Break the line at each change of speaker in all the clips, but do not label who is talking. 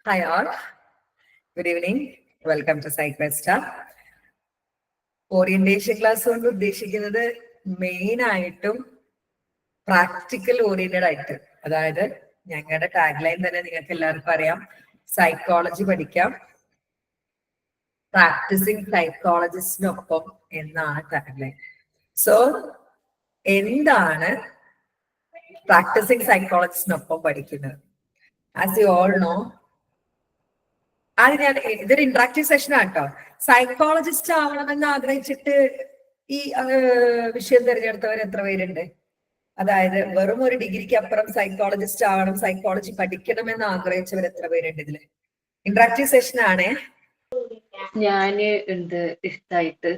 Hi all, good evening. Welcome to PsychVesta. Orientation class കൊണ്ട് ഉദ്ദേശിക്കുന്നത് main ആയിട്ടും practical oriented ആയിട്ട്, അതായത് ഞങ്ങളുടെ ടാഗ് ലൈൻ തന്നെ നിങ്ങൾക്ക് എല്ലാവർക്കും അറിയാം, സൈക്കോളജി പഠിക്കാം പ്രാക്ടീസിങ് സൈക്കോളജിസ്റ്റിനൊപ്പം എന്നാണ് ടാഗ് ലൈൻ. സോ എന്താണ് പ്രാക്ടീസിങ് സൈക്കോളജിസ്റ്റിനൊപ്പം പഠിക്കുന്നത്? ആസ് യു ഓൾ നോ, അത് ഇതൊരു ഇന്ററാക്റ്റീവ് സെഷൻ ആട്ടോ. സൈക്കോളജിസ്റ്റ് ആവണമെന്ന് ആഗ്രഹിച്ചിട്ട് ഈ വിഷയം തിരഞ്ഞെടുത്തവർ എത്ര പേരുണ്ട്? അതായത് വെറും ഒരു ഡിഗ്രിക്ക് അപ്പുറം സൈക്കോളജിസ്റ്റ് ആവണം, സൈക്കോളജി പഠിക്കണമെന്ന് ആഗ്രഹിച്ചവർ എത്ര പേരുണ്ട് ഇതില്? ഇന്ററാക്റ്റീവ് സെഷൻ ആണേ.
ഞാനും ഉണ്ട് ഇഷ്ടായിട്ട്.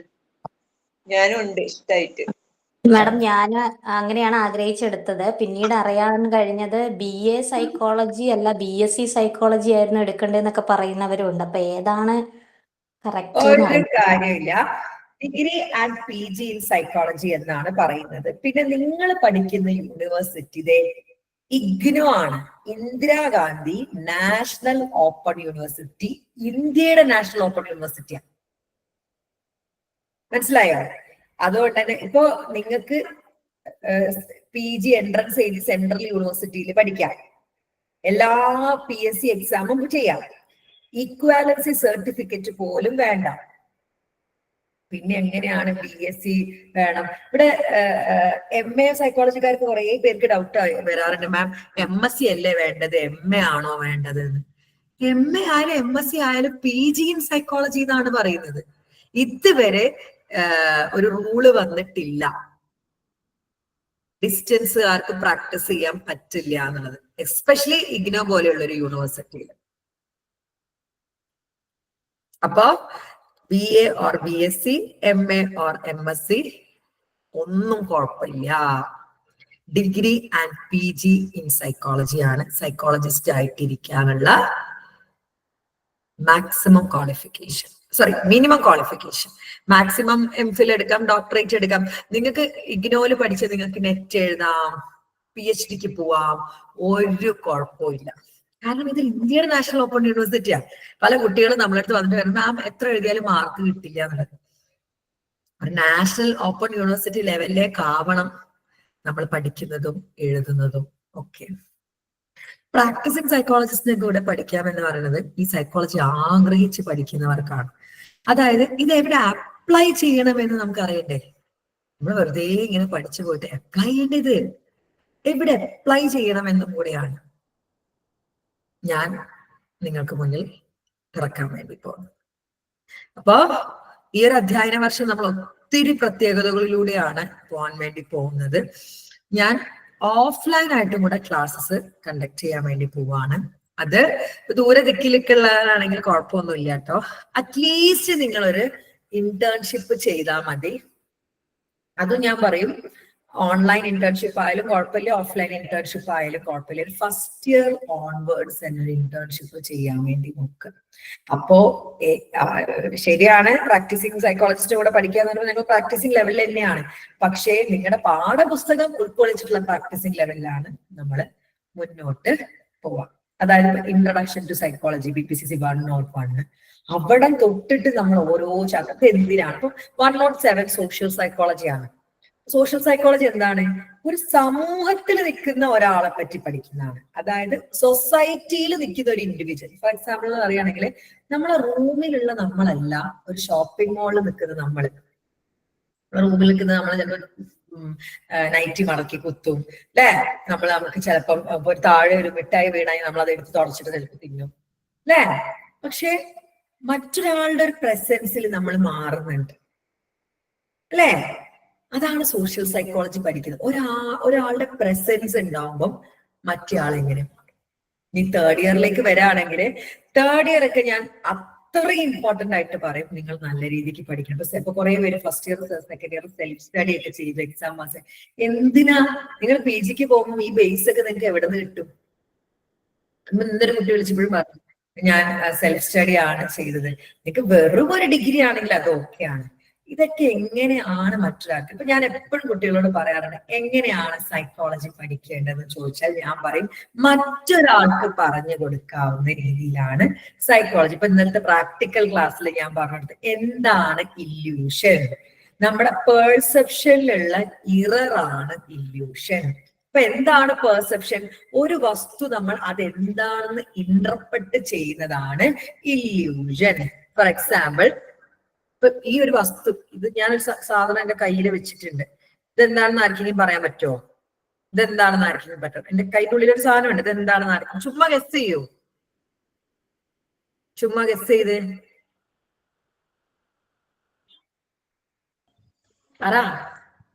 മാഡം, ഞാൻ അങ്ങനെയാണ് ആഗ്രഹിച്ചെടുത്തത്. പിന്നീട് അറിയാൻ കഴിഞ്ഞത് BA സൈക്കോളജി അല്ല BSc സൈക്കോളജി ആയിരുന്നു എടുക്കേണ്ടതെന്നൊക്കെ പറയുന്നവരുണ്ട്. അപ്പൊ ഏതാണ് കറക്റ്റ്?
ഒരു കാര്യമില്ല, degree and PG in psychology എന്നാണ് പറയുന്നത്. പിന്നെ നിങ്ങൾ പഠിക്കുന്ന യൂണിവേഴ്സിറ്റി ഇഗ്നോ ആണ്, ഇന്ദിരാഗാന്ധി നാഷണൽ ഓപ്പൺ യൂണിവേഴ്സിറ്റി, ഇന്ത്യയുടെ നാഷണൽ ഓപ്പൺ യൂണിവേഴ്സിറ്റിയാണ്. മനസ്സിലായോ? അതുകൊണ്ട് തന്നെ ഇപ്പോ നിങ്ങൾക്ക് PG എൻട്രൻസ് എഴുതി സെൻട്രൽ യൂണിവേഴ്സിറ്റിയിൽ പഠിക്കാം, എല്ലാ PSC എക്സാമും ചെയ്യാം, ഈക്വാലൻസി സർട്ടിഫിക്കറ്റ് പോലും വേണ്ട. പിന്നെ എങ്ങനെയാണ് BSc വേണം? ഇവിടെ MA സൈക്കോളജിക്കാർക്ക് കുറെ പേർക്ക് ഡൗട്ട് വരാറുണ്ട്, മാം MSc അല്ലേ വേണ്ടത്, MA ആണോ വേണ്ടത് എന്ന്. MA ആയാലും MSc ആയാലും PG ഇൻ സൈക്കോളജി എന്നാണ് പറയുന്നത്. ഇതുവരെ ഒരു റൂള് വന്നിട്ടില്ല ഡിസ്റ്റൻസുകാർക്ക് പ്രാക്ടീസ് ചെയ്യാൻ പറ്റില്ല എന്നുള്ളത്, എസ്പെഷ്യലി ഇഗ്നോ പോലെയുള്ള ഒരു യൂണിവേഴ്സിറ്റിയിൽ. അപ്പോ BA or BSc, MA or MSc ഒന്നും കുഴപ്പമില്ല. Degree and PG in psychology ആണ് സൈക്കോളജിസ്റ്റ് ആയിട്ടിരിക്കാനുള്ള maximum qualification, minimum qualification. Maximum MPhil എടുക്കാം, ഡോക്ടറേറ്റ് എടുക്കാം. നിങ്ങൾക്ക് ഇഗ്നോയില് പഠിച്ച് നിങ്ങൾക്ക് നെറ്റ് എഴുതാം, PhDക്ക് പോവാം, ഒരു കുഴപ്പമില്ല. കാരണം ഇത് ഇന്ത്യയുടെ നാഷണൽ ഓപ്പൺ യൂണിവേഴ്സിറ്റിയാണ്. പല കുട്ടികളും നമ്മളടുത്ത് വന്നിട്ട് വരും, മാം എത്ര എഴുതിയാലും മാർക്ക് കിട്ടില്ല എന്നുള്ളത്. ഒരു നാഷണൽ ഓപ്പൺ യൂണിവേഴ്സിറ്റി ലെവലിലേക്ക് ആവണം നമ്മൾ പഠിക്കുന്നതും എഴുതുന്നതും ഒക്കെ. പ്രാക്ടീസിങ് സൈക്കോളജിസ്റ്റിനെ കൂടെ പഠിക്കാം എന്ന് പറയുന്നത് ഈ സൈക്കോളജി ആഗ്രഹിച്ച് പഠിക്കുന്നവർക്കാണ്. അതായത് ഇത് എവിടെ അപ്ലൈ ചെയ്യണമെന്ന് നമുക്ക് അറിയണ്ടേ? നമ്മൾ വെറുതെ ഇങ്ങനെ പഠിച്ചു പോയിട്ട് അപ്ലൈ ചെയ്യേണ്ടത് എവിടെ അപ്ലൈ ചെയ്യണമെന്നും കൂടെയാണ് ഞാൻ നിങ്ങൾക്ക് മുന്നിൽ തുറക്കാൻ വേണ്ടി പോകുന്നത്. അപ്പോ ഈ ഒരു അധ്യയന വർഷം നമ്മൾ ഒത്തിരി പ്രത്യേകതകളിലൂടെയാണ് പോകാൻ വേണ്ടി പോകുന്നത്. ഞാൻ ഓഫ്ലൈൻ ആയിട്ടും കൂടെ ക്ലാസ്സസ് കണ്ടക്ട് ചെയ്യാൻ വേണ്ടി പോവാണ്. അത് ദൂരെ ദിക്കിലേക്കുള്ളതാണെങ്കിൽ കുഴപ്പമൊന്നുമില്ല കേട്ടോ. അറ്റ്ലീസ്റ്റ് നിങ്ങളൊരു ഇന്റേൺഷിപ്പ് ചെയ്താൽ മതി. അതും ഞാൻ പറയും, ഓൺലൈൻ ഇന്റേൺഷിപ്പ് ആയാലും കുഴപ്പമില്ല, ഓഫ്ലൈൻ ഇന്റേൺഷിപ്പ് ആയാലും കുഴപ്പമില്ല. ഒരു ഫസ്റ്റ് ഇയർ ഓൺവേർഡ്സ് എന്നൊരു ഇന്റേൺഷിപ്പ് ചെയ്യാൻ വേണ്ടി നോക്കുക. അപ്പോ ശരിയാണ്, പ്രാക്ടീസിങ് സൈക്കോളജിസ്റ്റ് കൂടെ പഠിക്കുക എന്ന് പറയുമ്പോൾ നിങ്ങൾ പ്രാക്ടീസിങ് ലെവലിൽ തന്നെയാണ്. പക്ഷേ നിങ്ങളുടെ പാഠപുസ്തകം ഉൾക്കൊള്ളിച്ചിട്ടുള്ള പ്രാക്ടീസിങ് ലെവലിലാണ് നമ്മൾ മുന്നോട്ട് പോവാം. അതായത് ഇൻട്രൊഡക്ഷൻ ടു സൈക്കോളജി BPCC 101, അവിടെ തൊട്ടിട്ട് നമ്മൾ ഓരോ ചാപ്റ്റർ എന്തിനാണ്. ഇപ്പൊ 107 സോഷ്യൽ സൈക്കോളജിയാണ്. സോഷ്യൽ സൈക്കോളജി എന്താണ്? ഒരു സമൂഹത്തിൽ നിൽക്കുന്ന ഒരാളെ പറ്റി പഠിക്കുന്നതാണ്. അതായത് സൊസൈറ്റിയിൽ നിൽക്കുന്ന ഒരു ഇൻഡിവിജ്വൽ. ഫോർ എക്സാമ്പിൾ പറയുകയാണെങ്കിൽ നമ്മളെ റൂമിലുള്ള നമ്മളല്ല, ഒരു ഷോപ്പിംഗ് മാളിൽ നിൽക്കുന്ന നമ്മൾ. റൂമിൽ നിൽക്കുന്ന നമ്മൾ ചിലപ്പോൾ നൈറ്റി മടക്കി കുത്തും അല്ലെ, നമുക്ക് ചിലപ്പം ഒരു താഴെ ഒരു മിഠായി വീണായി നമ്മൾ അത് എടുത്ത് തുടച്ചിട്ട് ചിലപ്പോൾ തിന്നും അല്ലെ. പക്ഷെ മറ്റൊരാളുടെ ഒരു പ്രസൻസിൽ നമ്മൾ മാറുന്നുണ്ട് അല്ലേ? അതാണ് സോഷ്യൽ സൈക്കോളജി പഠിക്കുന്നത്. ഒരാളുടെ പ്രസൻസ് ഉണ്ടാവുമ്പം മറ്റേ ആൾ എങ്ങനെ മാറും. ഇനി തേർഡ് ഇയറിലേക്ക് വരാണെങ്കിൽ തേർഡ് ഇയർ ഒക്കെ ഞാൻ അത്രയും ഇമ്പോർട്ടന്റ് ആയിട്ട് പറയും, നിങ്ങൾ നല്ല രീതിക്ക് പഠിക്കണം. ഇപ്പൊ കുറെ പേര് first year second year self study ഒക്കെ ചെയ്തു എക്സാം പാസ്. എന്തിനാ നിങ്ങൾ PGക്ക് പോകുമ്പോൾ ഈ ബേസ് ഒക്കെ നിങ്ങൾക്ക് എവിടെ നിന്ന് കിട്ടും? ഇന്നൊരു കുട്ടി വിളിച്ചപ്പോഴും പറഞ്ഞു, ഞാൻ സെൽഫ് സ്റ്റഡി ആണ് ചെയ്തത്. നിങ്ങൾക്ക് വെറും ഒരു ഡിഗ്രി ആണെങ്കിൽ അത് ഓക്കെയാണ്. ഇതൊക്കെ എങ്ങനെയാണ് മറ്റൊരാൾക്ക്, ഇപ്പൊ ഞാൻ എപ്പോഴും കുട്ടികളോട് പറയാറുണ്ട് എങ്ങനെയാണ് സൈക്കോളജി പഠിക്കേണ്ടതെന്ന് ചോദിച്ചാൽ ഞാൻ പറയും മറ്റൊരാൾക്ക് പറഞ്ഞു കൊടുക്കാവുന്ന രീതിയിലാണ് സൈക്കോളജി. ഇപ്പൊ ഇന്നലത്തെ പ്രാക്ടിക്കൽ ക്ലാസ്സിൽ ഞാൻ പറഞ്ഞത് എന്താണ് ഇല്യൂഷൻ, നമ്മുടെ പെർസെപ്ഷനിലുള്ള ഇററാണ് ഇല്യൂഷൻ. അപ്പൊ എന്താണ് പെർസെപ്ഷൻ? ഒരു വസ്തു നമ്മൾ അതെന്താണെന്ന് ഇന്റർപ്രറ്റ് ചെയ്യുന്നതാണ് ഇല്യൂഷൻ. ഫോർ എക്സാമ്പിൾ, ഇപ്പൊ ഈ ഒരു വസ്തു, ഇത് ഞാനൊരു സാധനം എന്റെ കയ്യിൽ വെച്ചിട്ടുണ്ട്, ഇതെന്താണെന്ന് ആർക്കെങ്കിലും പറയാൻ പറ്റുമോ? ഇതെന്താണെന്ന് ആർക്കെങ്കിലും പറ്റുമോ? എന്റെ കൈയുടെ ഉള്ളിൽ ഒരു സാധനം ഉണ്ട്, ഇതെന്താണെന്ന് ആർക്കും ചുമ്മാ ഗസ് ചെയ്യൂ, ചുമ്മാ ഗസ് ചെയ്ത് ആരാ?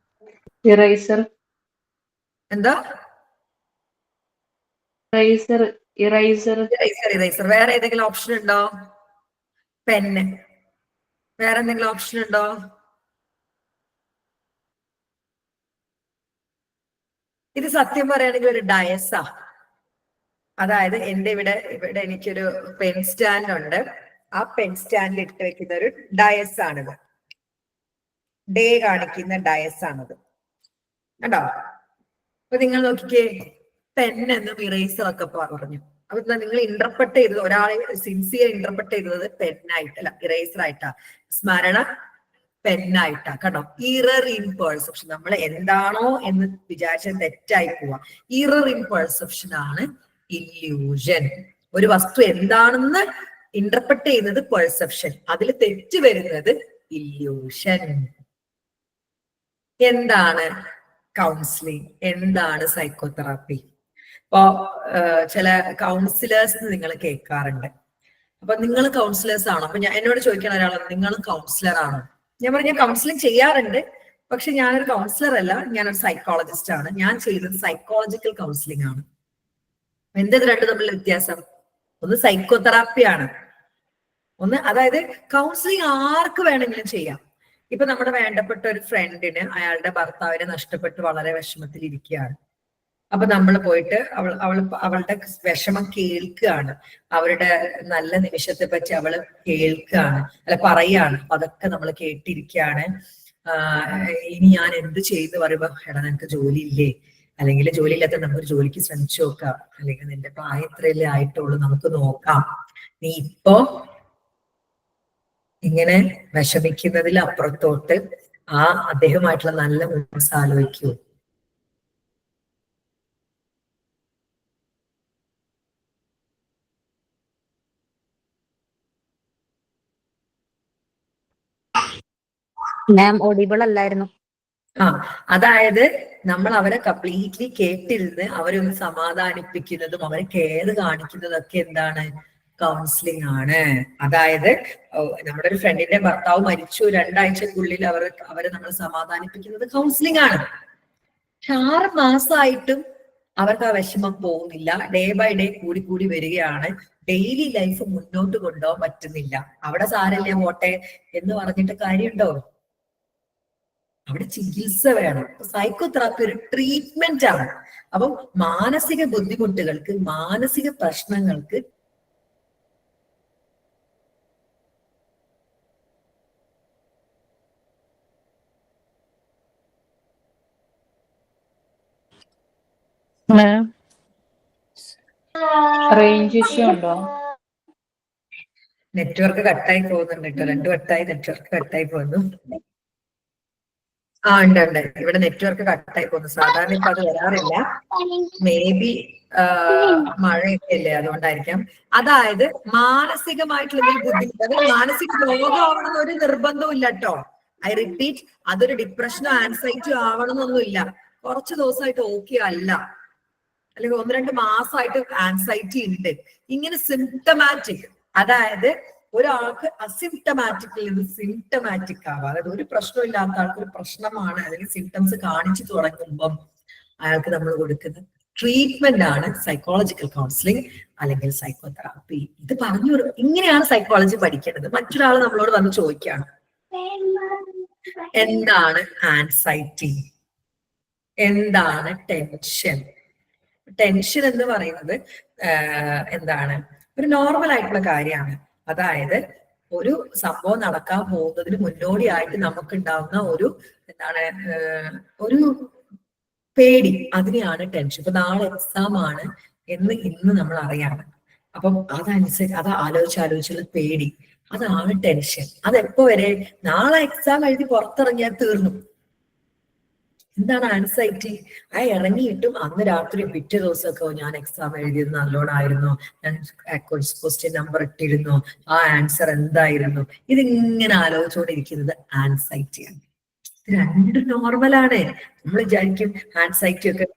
ഇറൈസർ.
എന്താ?
ഇറൈസർ. ഇറൈസർ.
ഇറേസർ. ഇറേസർ. വേറെ ഏതെങ്കിലും ഓപ്ഷൻ ഉണ്ടോ? പെന്ന്. വേറെ എന്തെങ്കിലും ഓപ്ഷൻ ഉണ്ടോ? ഇത് സത്യം പറയുകയാണെങ്കിൽ ഒരു ഡയസാ. അതായത് എന്റെ ഇവിടെ എനിക്കൊരു പെൻ സ്റ്റാൻഡ് ഉണ്ട്. ആ പെൻ സ്റ്റാൻഡിൽ ഇട്ട് വെക്കുന്ന ഒരു ഡയസ് ആണിത്. ഡേ കാണിക്കുന്ന ഡയസ് ആണിത്. കണ്ടോ? അപ്പൊ നിങ്ങൾ നോക്കിക്കേ, പെൻ എന്നും ഇറേസർ ഒക്കെ പറഞ്ഞു. അപ്പൊ നിങ്ങൾ ഇന്റർപ്രറ്റ് ചെയ്തത്, ഒരാളെ സിൻസിയർ ഇന്റർപ്രറ്റ് ചെയ്തത് പെന്നായിട്ടല്ല, ഇറേസർ ആയിട്ടാ. സ്മരണ പെന്നായിട്ടാ. കണ്ടോ? Error in perception. നമ്മൾ എന്താണോ എന്ന് വിചാരിച്ചാൽ തെറ്റായി പോവാ. ഇറർ ഇൻ പെർസെപ്ഷൻ ആണ് ഇല്യൂഷൻ. ഒരു വസ്തു എന്താണെന്ന് ഇന്റർപ്രറ്റ് ചെയ്യുന്നത് പെർസെപ്ഷൻ, അതിൽ തെറ്റ് വരുന്നത് ഇല്യൂഷൻ. എന്താണ് കൗൺസിലിംഗ്? എന്താണ് സൈക്കോതെറാപ്പി? ഇപ്പോ ചില കൗൺസിലേഴ്സ് നിങ്ങൾ കേൾക്കാറുണ്ട്. അപ്പൊ നിങ്ങൾ കൗൺസിലേഴ്സ് ആണോ? അപ്പൊ എന്നോട് ചോദിക്കണ ഒരാളാണ്, നിങ്ങൾ കൗൺസിലർ ആണോ? ഞാൻ പറഞ്ഞു, ഞാൻ കൗൺസിലിംഗ് ചെയ്യാറുണ്ട്, പക്ഷെ ഞാനൊരു കൗൺസിലർ അല്ല, ഞാനൊരു സൈക്കോളജിസ്റ്റ് ആണ്. ഞാൻ ചെയ്യുന്നത് സൈക്കോളജിക്കൽ കൗൺസിലിംഗ് ആണ്. എന്തത് രണ്ടും തമ്മിലുള്ള വ്യത്യാസം? ഒന്ന് സൈക്കോതെറാപ്പിയാണ്, ഒന്ന്, അതായത് കൗൺസിലിംഗ് ആർക്ക് വേണമെങ്കിലും ചെയ്യാം. ഇപ്പൊ നമ്മുടെ വേണ്ടപ്പെട്ട ഒരു ഫ്രണ്ടിന് അയാളുടെ ഭർത്താവിനെ നഷ്ടപ്പെട്ട് വളരെ വിഷമത്തിൽ ഇരിക്കുകയാണ്. അപ്പൊ നമ്മൾ പോയിട്ട് അവളുടെ വിഷമം കേൾക്കുകയാണ്, അവരുടെ നല്ല നിമിഷത്തെ പറ്റി അവള് കേൾക്കുകയാണ്, അല്ല പറയാണ്. അപ്പൊ അതൊക്കെ നമ്മൾ കേട്ടിരിക്കുകയാണ്. ഇനി ഞാൻ എന്ത് ചെയ്തു പറയുമ്പോ, എടാ നിനക്ക് ജോലി ഇല്ലേ, അല്ലെങ്കിൽ ജോലി ഇല്ലാത്ത നമുക്കൊരു ജോലിക്ക് ശ്രമിച്ചു നോക്കാം, അല്ലെങ്കിൽ നിന്റെ പ്രായം ഇത്രയല്ലേ ആയിട്ടുള്ളൂ, നമുക്ക് നോക്കാം, നീ ഇപ്പോ ഇങ്ങനെ വിഷമിക്കുന്നതിൽ അപ്പുറത്തോട്ട് ആ അദ്ദേഹമായിട്ടുള്ള നല്ല മനസ്സ് ആലോചിക്കൂ.
മാം ഓഡിബിൾ അല്ലായിരുന്നു.
അതായത് നമ്മൾ അവരെ കംപ്ലീറ്റ്ലി കേട്ടിരുന്ന് അവരെ ഒന്ന് സമാധാനിപ്പിക്കുന്നതും അവരെ കെയർ കാണിക്കുന്നതൊക്കെ എന്താണ്? കൗൺസിലിംഗ് ആണ്. അതായത് നമ്മുടെ ഒരു ഫ്രണ്ടിന്റെ ഭർത്താവ് മരിച്ചു, 2 ആഴ്ചക്കുള്ളിൽ അവരെ നമ്മൾ സമാധാനിപ്പിക്കുന്നത് കൗൺസിലിംഗ് ആണ്. 6 മാസമായിട്ടും അവർക്ക് ആ വിഷമം പോകുന്നില്ല, ഡേ ബൈ ഡേ കൂടി വരികയാണ്, ഡെയിലി ലൈഫ് മുന്നോട്ട് കൊണ്ടുപോകാൻ പറ്റുന്നില്ല. അവിടെ സാരല്ലേ പോട്ടെ എന്ന് പറഞ്ഞിട്ട് കാര്യമുണ്ടോ? അവിടെ ചികിത്സ വേണം. സൈക്കോതെറാപ്പി ഒരു ട്രീറ്റ്മെന്റ് ആണ്. അപ്പം മാനസിക ബുദ്ധിമുട്ടുകൾക്ക്, മാനസിക പ്രശ്നങ്ങൾക്ക്
റേഞ്ച് ഇഷ്യൂ ഉണ്ടോ?
നെറ്റ്വർക്ക് കട്ടായി പോകുന്നുണ്ട് കേട്ടോ. 2 വട്ടമായി നെറ്റ്വർക്ക് കട്ടായി പോകുന്നു. ഉണ്ട്. ഇവിടെ നെറ്റ്വർക്ക് കട്ടായി പോകുന്നു. സാധാരണ ഇപ്പൊ അത് വരാറില്ല. മേ ബി മഴയൊക്കെ അല്ലേ, അതുകൊണ്ടായിരിക്കാം. അതായത് മാനസികമായിട്ടുള്ള ബുദ്ധിമുട്ട്, അത് മാനസിക രോഗമാവണമെന്ന് ഒരു നിർബന്ധവും ഇല്ല കേട്ടോ. ഐ റിപ്പീറ്റ്, അതൊരു ഡിപ്രഷനോ ആൻസൈറ്റിയോ ആവണമെന്നൊന്നുമില്ല. കുറച്ച് ദിവസമായിട്ട് ഓക്കെ അല്ല, അല്ലെങ്കിൽ 1-2 മാസമായിട്ട് ആൻസൈറ്റി ഉണ്ട്, ഇങ്ങനെ സിംറ്റമാറ്റിക്, അതായത് ഒരാൾക്ക് അസിംറ്റമാറ്റിക്കിൽ നിന്ന് സിംറ്റമാറ്റിക് ആവാം. അതായത് ഒരു പ്രശ്നം ഇല്ലാത്ത ആൾക്ക് ഒരു പ്രശ്നമാണ് അല്ലെങ്കിൽ സിംറ്റംസ് കാണിച്ചു തുടങ്ങുമ്പം അയാൾക്ക് നമ്മൾ കൊടുക്കുന്ന ട്രീറ്റ്മെന്റ് ആണ് സൈക്കോളജിക്കൽ കൗൺസിലിംഗ് അല്ലെങ്കിൽ സൈക്കോതെറാപ്പി. ഇത് പറഞ്ഞു, ഇങ്ങനെയാണ് സൈക്കോളജി പഠിക്കേണ്ടത്. മറ്റൊരാൾ നമ്മളോട് വന്ന് ചോദിക്കുകയാണ്, എന്താണ് ആൻസൈറ്റി, എന്താണ് ടെൻഷൻ? ടെൻഷൻ എന്ന് പറയുന്നത് എന്താണ്? ഒരു നോർമൽ ആയിട്ടുള്ള കാര്യമാണ്. അതായത് ഒരു സംഭവം നടക്കാൻ പോകുന്നതിന് മുന്നോടിയായിട്ട് നമുക്കുണ്ടാവുന്ന ഒരു എന്താണ് ഒരു പേടി, അതിനെയാണ് ടെൻഷൻ. ഇപ്പൊ നാളെ എക്സാം ആണ് എന്ന് ഇന്ന് നമ്മൾ അറിയാണ്. അപ്പം അതനുസരിച്ച് അത് ആലോചിച്ചുള്ള പേടി, അതാണ് ടെൻഷൻ. അതെപ്പോ വരെ? നാളെ എക്സാം എഴുതി പുറത്തിറങ്ങിയാൽ തീർന്നു. എന്താണ് ആൻസൈറ്റി? ആ ഇറങ്ങിയിട്ടും അന്ന് രാത്രി പിറ്റേ ദിവസമൊക്കെ ഞാൻ എക്സാം എഴുതിയത് നല്ലോണമായിരുന്നു, ഞാൻ ക്വസ്റ്റ്യൻ നമ്പർ ഇട്ടിരുന്നു, ആ ആൻസർ എന്തായിരുന്നു, ഇതിങ്ങനെ ആലോചിച്ചുകൊണ്ടിരിക്കുന്നത് ആൻസൈറ്റിയാണ്. ഇത് രണ്ടും നോർമലാണ്. നമ്മൾ വിചാരിക്കും ആൻസൈറ്റി ഒക്കെ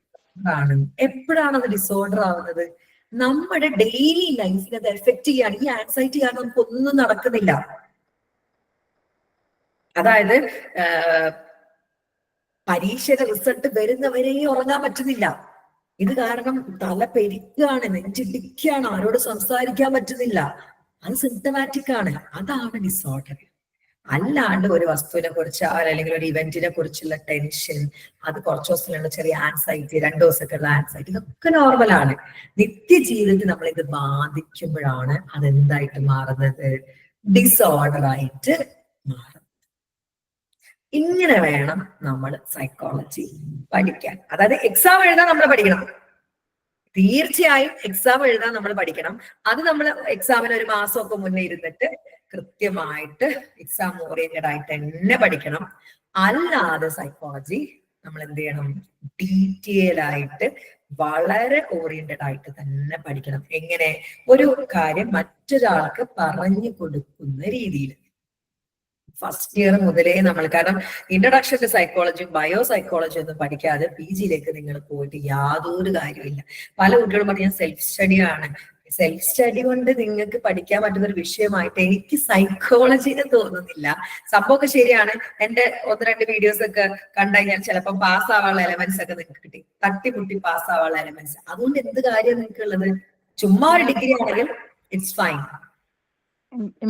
ആണ്. എപ്പോഴാണ് അത് ഡിസോർഡർ ആവുന്നത്? നമ്മുടെ ഡെയിലി ലൈഫിനെ അത് എഫക്ട് ചെയ്യാണ്. ഈ ആൻസൈറ്റി കാരണം നമുക്ക് ഒന്നും നടക്കുന്നില്ല. അതായത് പരീക്ഷയുടെ റിസൾട്ട് വരുന്നവരെ ഉറങ്ങാൻ പറ്റുന്നില്ല. ഇത് കാരണം തല പെരിക്കുകയാണ്, നെഞ്ചിടിക്കുകയാണ്, ആരോട് സംസാരിക്കാൻ പറ്റുന്നില്ല. അത് സിംറ്റമാറ്റിക് ആണ്. അതാണ് ഡിസോർഡർ. അല്ലാണ്ട് ഒരു വസ്തുവിനെ കുറിച്ച് അല്ലെങ്കിൽ ഒരു ഇവന്റിനെ കുറിച്ചുള്ള ടെൻഷൻ, അത് കുറച്ച് ദിവസത്തിലുള്ള ചെറിയ ആൻസൈറ്റി, 2 ദിവസമൊക്കെയുള്ള ആൻസൈറ്റി, ഇതൊക്കെ നോർമലാണ്. നിത്യജീവിതത്തിൽ നമ്മൾ ഇത് ബാധിക്കുമ്പോഴാണ് അതെന്തായിട്ട് മാറുന്നത്? ഡിസോർഡർ ആയിട്ട് മാറും. ഇങ്ങനെ വേണം നമ്മൾ സൈക്കോളജി പഠിക്കാൻ. അതായത് എക്സാം എഴുതാൻ നമ്മൾ പഠിക്കണം. തീർച്ചയായും എക്സാം എഴുതാൻ നമ്മൾ പഠിക്കണം. അത് നമ്മൾ എക്സാമിന് ഒരു മാസമൊക്കെ മുന്നേ ഇരുന്നിട്ട് കൃത്യമായിട്ട് എക്സാം ഓറിയന്റഡ് ആയിട്ട് തന്നെ പഠിക്കണം. അല്ലാതെ സൈക്കോളജി നമ്മൾ എന്ത് ചെയ്യണം? ഡീറ്റെയിൽ ആയിട്ട് വളരെ ഓറിയന്റഡ് ആയിട്ട് തന്നെ പഠിക്കണം. എങ്ങനെ? ഒരു കാര്യം മറ്റൊരാൾക്ക് പറഞ്ഞു കൊടുക്കുന്ന രീതിയിൽ. ഫസ്റ്റ് ഇയർ മുതലേ നമ്മൾ, കാരണം ഇൻട്രൊഡക്ഷൻ ടു സൈക്കോളജിയും ബയോ സൈക്കോളജിയും ഒന്നും പഠിക്കാതെ PG-യിലേക്ക് നിങ്ങൾ പോയിട്ട് യാതൊരു കാര്യമില്ല. പല കുട്ടികളും പറഞ്ഞാൽ സെൽഫ് സ്റ്റഡിയാണ്. സെൽഫ് സ്റ്റഡി കൊണ്ട് നിങ്ങൾക്ക് പഠിക്കാൻ പറ്റുന്ന ഒരു വിഷയമായിട്ട് എനിക്ക് സൈക്കോളജിന് തോന്നുന്നില്ല. സംഭവമൊക്കെ ശരിയാണ്. എന്റെ 1-2 വീഡിയോസ് ഒക്കെ കണ്ടുകഴിഞ്ഞാൽ ചിലപ്പോൾ പാസ്സാവാനുള്ള എലമെന്റ്സ് ഒക്കെ നിങ്ങൾക്ക് കിട്ടി, തട്ടിമുട്ടി പാസ്സാവാനുള്ള എലമെന്റ്സ്. അതുകൊണ്ട് എന്ത് കാര്യം നിങ്ങൾക്ക് ഉള്ളത്? ചുമ്മാ ഒരു ഡിഗ്രി ആണെങ്കിൽ ഇറ്റ്സ് ഫൈൻ.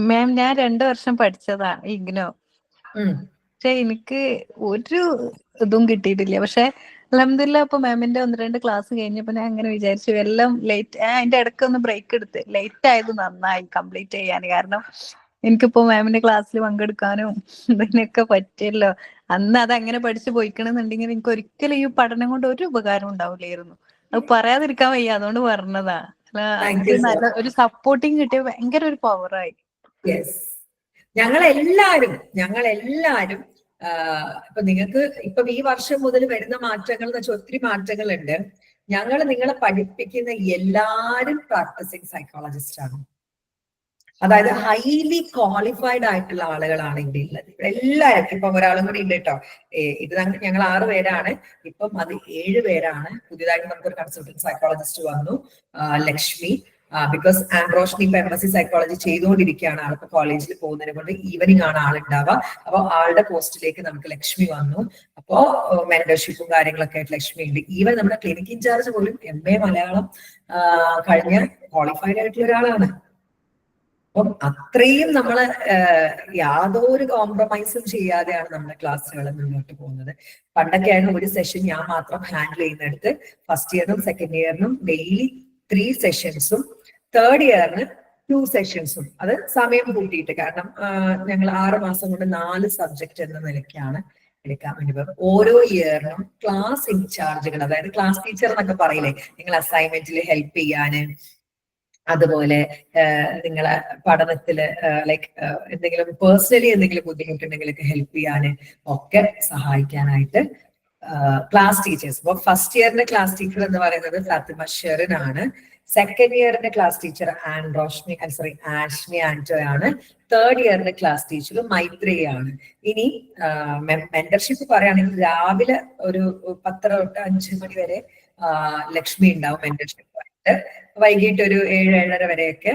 മാം, ഞാൻ 2 വർഷം പഠിച്ചതാ ഇഗ്നോ. പക്ഷെ എനിക്ക് ഒരു ഇതും കിട്ടിയിട്ടില്ല. പക്ഷെ അൽഹംദുലില്ലാ ഇപ്പൊ മാമിന്റെ 1-2 ക്ലാസ് കഴിഞ്ഞപ്പോ ഞാൻ അങ്ങനെ വിചാരിച്ചു, എല്ലാം ലേറ്റ്. അതിന്റെ ഇടയ്ക്ക് ഒന്ന് ബ്രേക്ക് എടുത്ത്, ലേറ്റ് ആയത് നന്നായി കംപ്ലീറ്റ് ചെയ്യാൻ. കാരണം എനിക്കിപ്പോ മാമിന്റെ ക്ലാസ്സിൽ പങ്കെടുക്കാനും ഇതിനൊക്കെ പറ്റിയല്ലോ. അന്ന് അത് അങ്ങനെ പഠിച്ചു പോയിക്കണമെന്നുണ്ടെങ്കിൽ എനിക്ക് ഒരിക്കലും ഈ പഠനം കൊണ്ട് ഒരു ഉപകാരം ഉണ്ടാവില്ലായിരുന്നു. അത് പറയാതിരിക്കാൻ വയ്യ, അതുകൊണ്ട് പറഞ്ഞതാ. നല്ല ഒരു സപ്പോർട്ടിങ് കിട്ടിയ ഭയങ്കര ഒരു പവറായി.
ഞങ്ങളെല്ലാരും ഇപ്പൊ നിങ്ങൾക്ക് ഇപ്പം ഈ വർഷം മുതൽ വരുന്ന മാറ്റങ്ങൾ എന്ന് വെച്ചാൽ ഒത്തിരി മാറ്റങ്ങളുണ്ട്. ഞങ്ങൾ നിങ്ങളെ പഠിപ്പിക്കുന്ന എല്ലാരും പ്രാക്ടീസിങ് സൈക്കോളജിസ്റ്റ് ആണ്. അതായത് ഹൈലി ക്വാളിഫൈഡ് ആയിട്ടുള്ള ആളുകളാണ് ഇവിടെ ഉള്ളത്. എല്ലാവരും ഇപ്പം ഒരാളും കൂടി ഉണ്ട് കേട്ടോ. ഇത് ഞങ്ങൾ 6 പേരാണ്, ഇപ്പം അത് 7 പേരാണ്. പുതിയതായിട്ട് നമുക്കൊരു കൺസൾട്ടന്റ് സൈക്കോളജിസ്റ്റ് വന്നു, ലക്ഷ്മി. ബിക്കോസ് ആൻഡ്രോഷ്നി ഇപ്പൊ MSc സൈക്കോളജി ചെയ്തുകൊണ്ടിരിക്കുകയാണ്. ആളിപ്പോ കോളേജിൽ പോകുന്നതിനെ കൊണ്ട് ഈവനിങ് ആണ് ആളുണ്ടാവുക. അപ്പൊ ആളുടെ പോസ്റ്റിലേക്ക് നമുക്ക് ലക്ഷ്മി വന്നു. അപ്പോ മെന്റർഷിപ്പും കാര്യങ്ങളൊക്കെ ആയിട്ട് ലക്ഷ്മി ഉണ്ട്. ഈവൻ നമ്മുടെ ക്ലിനിക് ഇൻചാർജ് പോലും MA മലയാളം കഴിഞ്ഞ ക്വാളിഫൈഡ് ആയിട്ടുള്ള ഒരാളാണ്. അപ്പം അത്രയും നമ്മള് യാതൊരു കോംപ്രമൈസും ചെയ്യാതെയാണ് നമ്മുടെ ക്ലാസ്സുകൾ മുന്നോട്ട് പോകുന്നത്. പണ്ടൊക്കെ ആയിരുന്നു ഒരു സെഷൻ ഞാൻ മാത്രം ഹാൻഡിൽ ചെയ്യുന്നിടത്ത് ഫസ്റ്റ് ഇയറിനും സെക്കൻഡ് ഇയറിനും ഡെയിലി 3 സെഷൻസും തേർഡ് ഇയറിന് 2 സെഷൻസും. അത് സമയം കൂട്ടിയിട്ട്, കാരണം ഞങ്ങൾ 6 മാസം കൊണ്ട് 4 സബ്ജക്ട് എന്ന നിലയ്ക്കാണ് എടുക്കാൻ വേണ്ടി പോകും. ഓരോ ഇയറിനും ക്ലാസ് ഇൻചാർജുകൾ, അതായത് ക്ലാസ് ടീച്ചർ എന്നൊക്കെ പറയില്ലേ, നിങ്ങൾ അസൈൻമെന്റിൽ ഹെൽപ്പ് ചെയ്യാന്, അതുപോലെ നിങ്ങളെ പഠനത്തില് ലൈക്ക് എന്തെങ്കിലും പേഴ്സണലി എന്തെങ്കിലും ബുദ്ധിമുട്ടുണ്ടെങ്കിലൊക്കെ ഹെൽപ്പ് ചെയ്യാന് ഒക്കെ സഹായിക്കാനായിട്ട് ക്ലാസ് ടീച്ചേഴ്സ്. അപ്പൊ ഫസ്റ്റ് ഇയറിന്റെ ക്ലാസ് ടീച്ചർ എന്ന് പറയുന്നത് ഫാത്തിമ ഷെറിൻ ആണ്. സെക്കൻഡ് ഇയറിന്റെ ക്ലാസ് ടീച്ചർ ആഷ്മി ആന്റോ ആണ്. തേർഡ് ഇയറിന്റെ ക്ലാസ് ടീച്ചർ മൈത്രേയ ആണ്. ഇനി മെന്റർഷിപ്പ് പറയുകയാണെങ്കിൽ രാവിലെ ഒരു 10 തൊട്ട് 5 മണി വരെ ലക്ഷ്മി ഉണ്ടാവും മെന്റർഷിപ്പ് ആയിട്ട്. വൈകിട്ട് ഒരു 7-7:30 വരെയൊക്കെ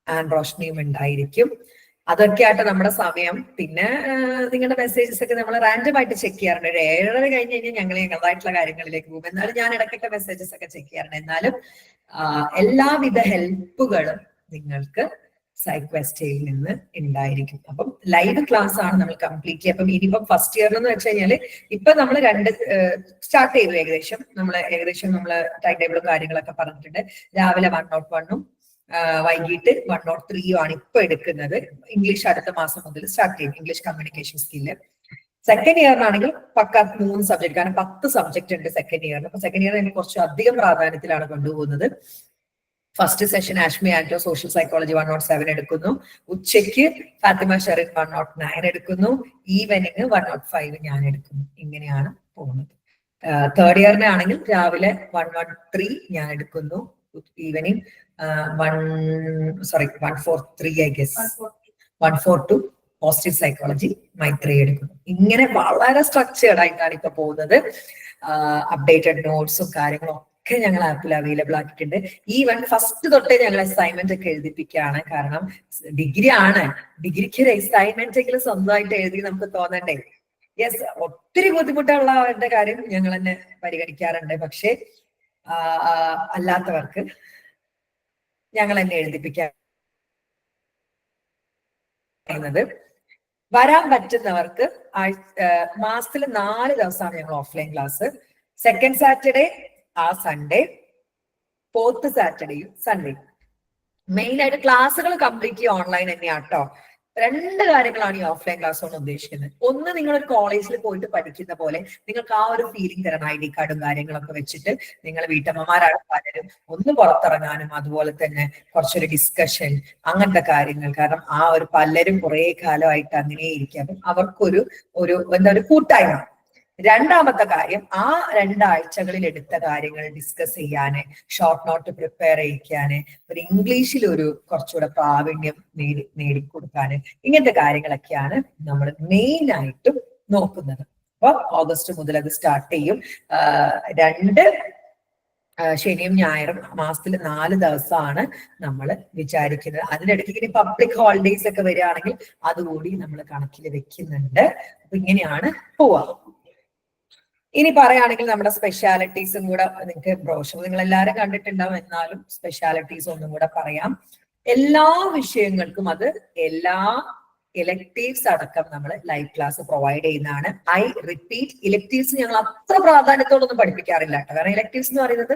ആൻഡ്രോഷ്നിയും ഉണ്ടായിരിക്കും. അതൊക്കെ ആയിട്ട് നമ്മുടെ സമയം. പിന്നെ നിങ്ങളുടെ മെസ്സേജസ് ഒക്കെ നമ്മൾ റാൻഡം ആയിട്ട് ചെക്ക് ചെയ്യാറുണ്ട്. ഒരു 7:30 കഴിഞ്ഞ് കഴിഞ്ഞാൽ ഞങ്ങൾ ഞങ്ങളതായിട്ടുള്ള കാര്യങ്ങളിലേക്ക് പോകും. എന്നാലും ഞാൻ ഇടയ്ക്കൊക്കെ മെസ്സേജസ് ഒക്കെ ചെക്ക് ചെയ്യാറുണ്ട്. എന്നാലും എല്ലാവിധ ഹെൽപ്പുകളും നിങ്ങൾക്ക് സൈക്വസ്റ്റയിൽ നിന്ന് ഉണ്ടായിരിക്കും. അപ്പം ലൈവ് ക്ലാസ് ആണ് നമ്മൾ കംപ്ലീറ്റ് ചെയ്യുക. അപ്പം ഇനിയിപ്പം ഫസ്റ്റ് ഇയർ എന്ന് വെച്ച് കഴിഞ്ഞാല് ഇപ്പൊ നമ്മൾ 2 സ്റ്റാർട്ട് ചെയ്തു. ഏകദേശം നമ്മൾ ടൈം ടേബിളും കാര്യങ്ങളൊക്കെ പറഞ്ഞിട്ടുണ്ട്. രാവിലെ 101-ഉം വൈകിട്ട് 103 ആണ് ഇപ്പൊ എടുക്കുന്നത്. ഇംഗ്ലീഷ് അടുത്ത മാസം മുതൽ സ്റ്റാർട്ട് ചെയ്യും, ഇംഗ്ലീഷ് കമ്മ്യൂണിക്കേഷൻ സ്കില്ല്. സെക്കൻഡ് ഇയറിനാണെങ്കിൽ പക്ക 3 സബ്ജക്ട്, കാരണം 10 സബ്ജക്ട് ഉണ്ട് സെക്കൻഡ് ഇയറിന്. അപ്പൊ സെക്കൻഡ് ഇയർ കുറച്ച് അധികം പ്രാധാന്യത്തിലാണ് കൊണ്ടുപോകുന്നത്. First session Ashmi Anto social psychology 107 എടുക്കുന്നു. ഉച്ചയ്ക്ക് ഫാത്തിമ ഷെറിൻ 109 എടുക്കുന്നു. ഈവനിങ് 105 ഞാൻ എടുക്കുന്നു. ഇങ്ങനെയാണ് പോകുന്നത്. തേർഡ് ഇയറിനാണെങ്കിൽ രാവിലെ 113 ഞാൻ എടുക്കുന്നു. Evening 143 I guess 142 positive psychology Maithri എടുക്കുന്നു. ഇങ്ങനെ വളരെ സ്ട്രക്ചേർഡ് ആയിട്ടാണ് ഇപ്പൊ പോകുന്നത്. അപ്ഡേറ്റഡ് നോട്ട്സും കാര്യങ്ങളും ഒക്കെ ഞങ്ങൾ ആപ്പിൽ അവൈലബിൾ ആക്കിയിട്ടുണ്ട്. ഈവൻ ഫസ്റ്റ് തൊട്ടേ ഞങ്ങൾ അസൈൻമെന്റ് ഒക്കെ എഴുതിപ്പിക്കുകയാണ്. കാരണം ഡിഗ്രി ആണ്, ഡിഗ്രിക്ക് ഒരു അസൈൻമെന്റ് എങ്കിലും സ്വന്തമായിട്ട് എഴുതി നമുക്ക് തോന്നണ്ടേ. യെസ്, ഒത്തിരി ബുദ്ധിമുട്ടുള്ളവരുടെ കാര്യം ഞങ്ങൾ തന്നെ പരിഗണിക്കാറുണ്ട്. പക്ഷെ അല്ലാത്തവർക്ക് ഞങ്ങൾ തന്നെ എഴുതിപ്പിക്കാൻ വരാൻ പറ്റുന്നവർക്ക് മാസത്തിൽ 4 ദിവസമാണ് ഞങ്ങൾ ഓഫ്ലൈൻ ക്ലാസ്. സെക്കൻഡ് സാറ്റർഡേ ആ സൺഡേ, 4th സാറ്റർഡേയും സൺഡേയും. മെയിൻ ആയിട്ട് ക്ലാസ്സുകൾ കംപ്ലീറ്റ്ലി ഓൺലൈൻ തന്നെയാട്ടോ. 2 കാര്യങ്ങളാണ് ഈ ഓഫ്ലൈൻ ക്ലാസ് കൊണ്ട് ഉദ്ദേശിക്കുന്നത്. ഒന്ന്, നിങ്ങളൊരു കോളേജിൽ പോയിട്ട് പഠിക്കുന്ന പോലെ നിങ്ങൾക്ക് ആ ഒരു ഫീലിംഗ് തരണം. ID കാർഡും കാര്യങ്ങളൊക്കെ വെച്ചിട്ട് നിങ്ങൾ വീട്ടമ്മമാരാണ് പലരും, ഒന്ന് പുറത്തിറങ്ങാനും അതുപോലെ തന്നെ കുറച്ചൊരു ഡിസ്കഷൻ അങ്ങനത്തെ കാര്യങ്ങൾ. കാരണം ആ ഒരു പലരും കുറെ കാലമായിട്ട് അങ്ങനെ ഇരിക്കും. അപ്പം അവർക്കൊരു എന്താ ഒരു കൂട്ടായ്മ. രണ്ടാമത്തെ കാര്യം, ആ 2 ആഴ്ചകളിൽ എടുത്ത കാര്യങ്ങൾ ഡിസ്കസ് ചെയ്യാന്, ഷോർട്ട് നോട്ട് പ്രിപ്പയർ ചെയ്യിക്കാന്, ഒരു ഇംഗ്ലീഷിൽ ഒരു കുറച്ചുകൂടെ പ്രാവീണ്യം നേടിക്കൊടുക്കാന്, ഇങ്ങനത്തെ കാര്യങ്ങളൊക്കെയാണ് നമ്മൾ മെയിൻ ആയിട്ടും നോക്കുന്നത്. അപ്പൊ ഓഗസ്റ്റ് മുതൽ അത് സ്റ്റാർട്ട് ചെയ്യും. 2 ശനിയും ഞായറും മാസത്തിൽ 4 ദിവസമാണ് നമ്മൾ വിചാരിക്കുന്നത്. അതിനിടയ്ക്ക് ഇനി പബ്ലിക് ഹോളിഡേയ്സ് ഒക്കെ വരികയാണെങ്കിൽ അതുകൂടി നമ്മൾ കണക്കിൽ വെക്കുന്നുണ്ട്. അപ്പൊ ഇങ്ങനെയാണ് പോവാ. ഇനി പറയുകയാണെങ്കിൽ നമ്മുടെ സ്പെഷ്യാലിറ്റീസും കൂടെ നിങ്ങൾക്ക് ബ്രോഷർ നിങ്ങൾ എല്ലാവരും കണ്ടിട്ടുണ്ടാവും, എന്നാലും സ്പെഷ്യാലിറ്റീസ് ഒന്നും കൂടെ പറയാം. എല്ലാ വിഷയങ്ങൾക്കും എല്ലാ ഇലക്ടീവ്സ് അടക്കം നമ്മൾ ലൈവ് ക്ലാസ് പ്രൊവൈഡ് ചെയ്യുന്നതാണ്. ഐ റിപ്പീറ്റ്, ഇലക്ടീവ്സ് ഞങ്ങൾ അത്ര പ്രാധാന്യത്തോടൊന്നും പഠിപ്പിക്കാറില്ല കേട്ടോ. കാരണം ഇലക്ടീവ്സ് എന്ന് പറയുന്നത്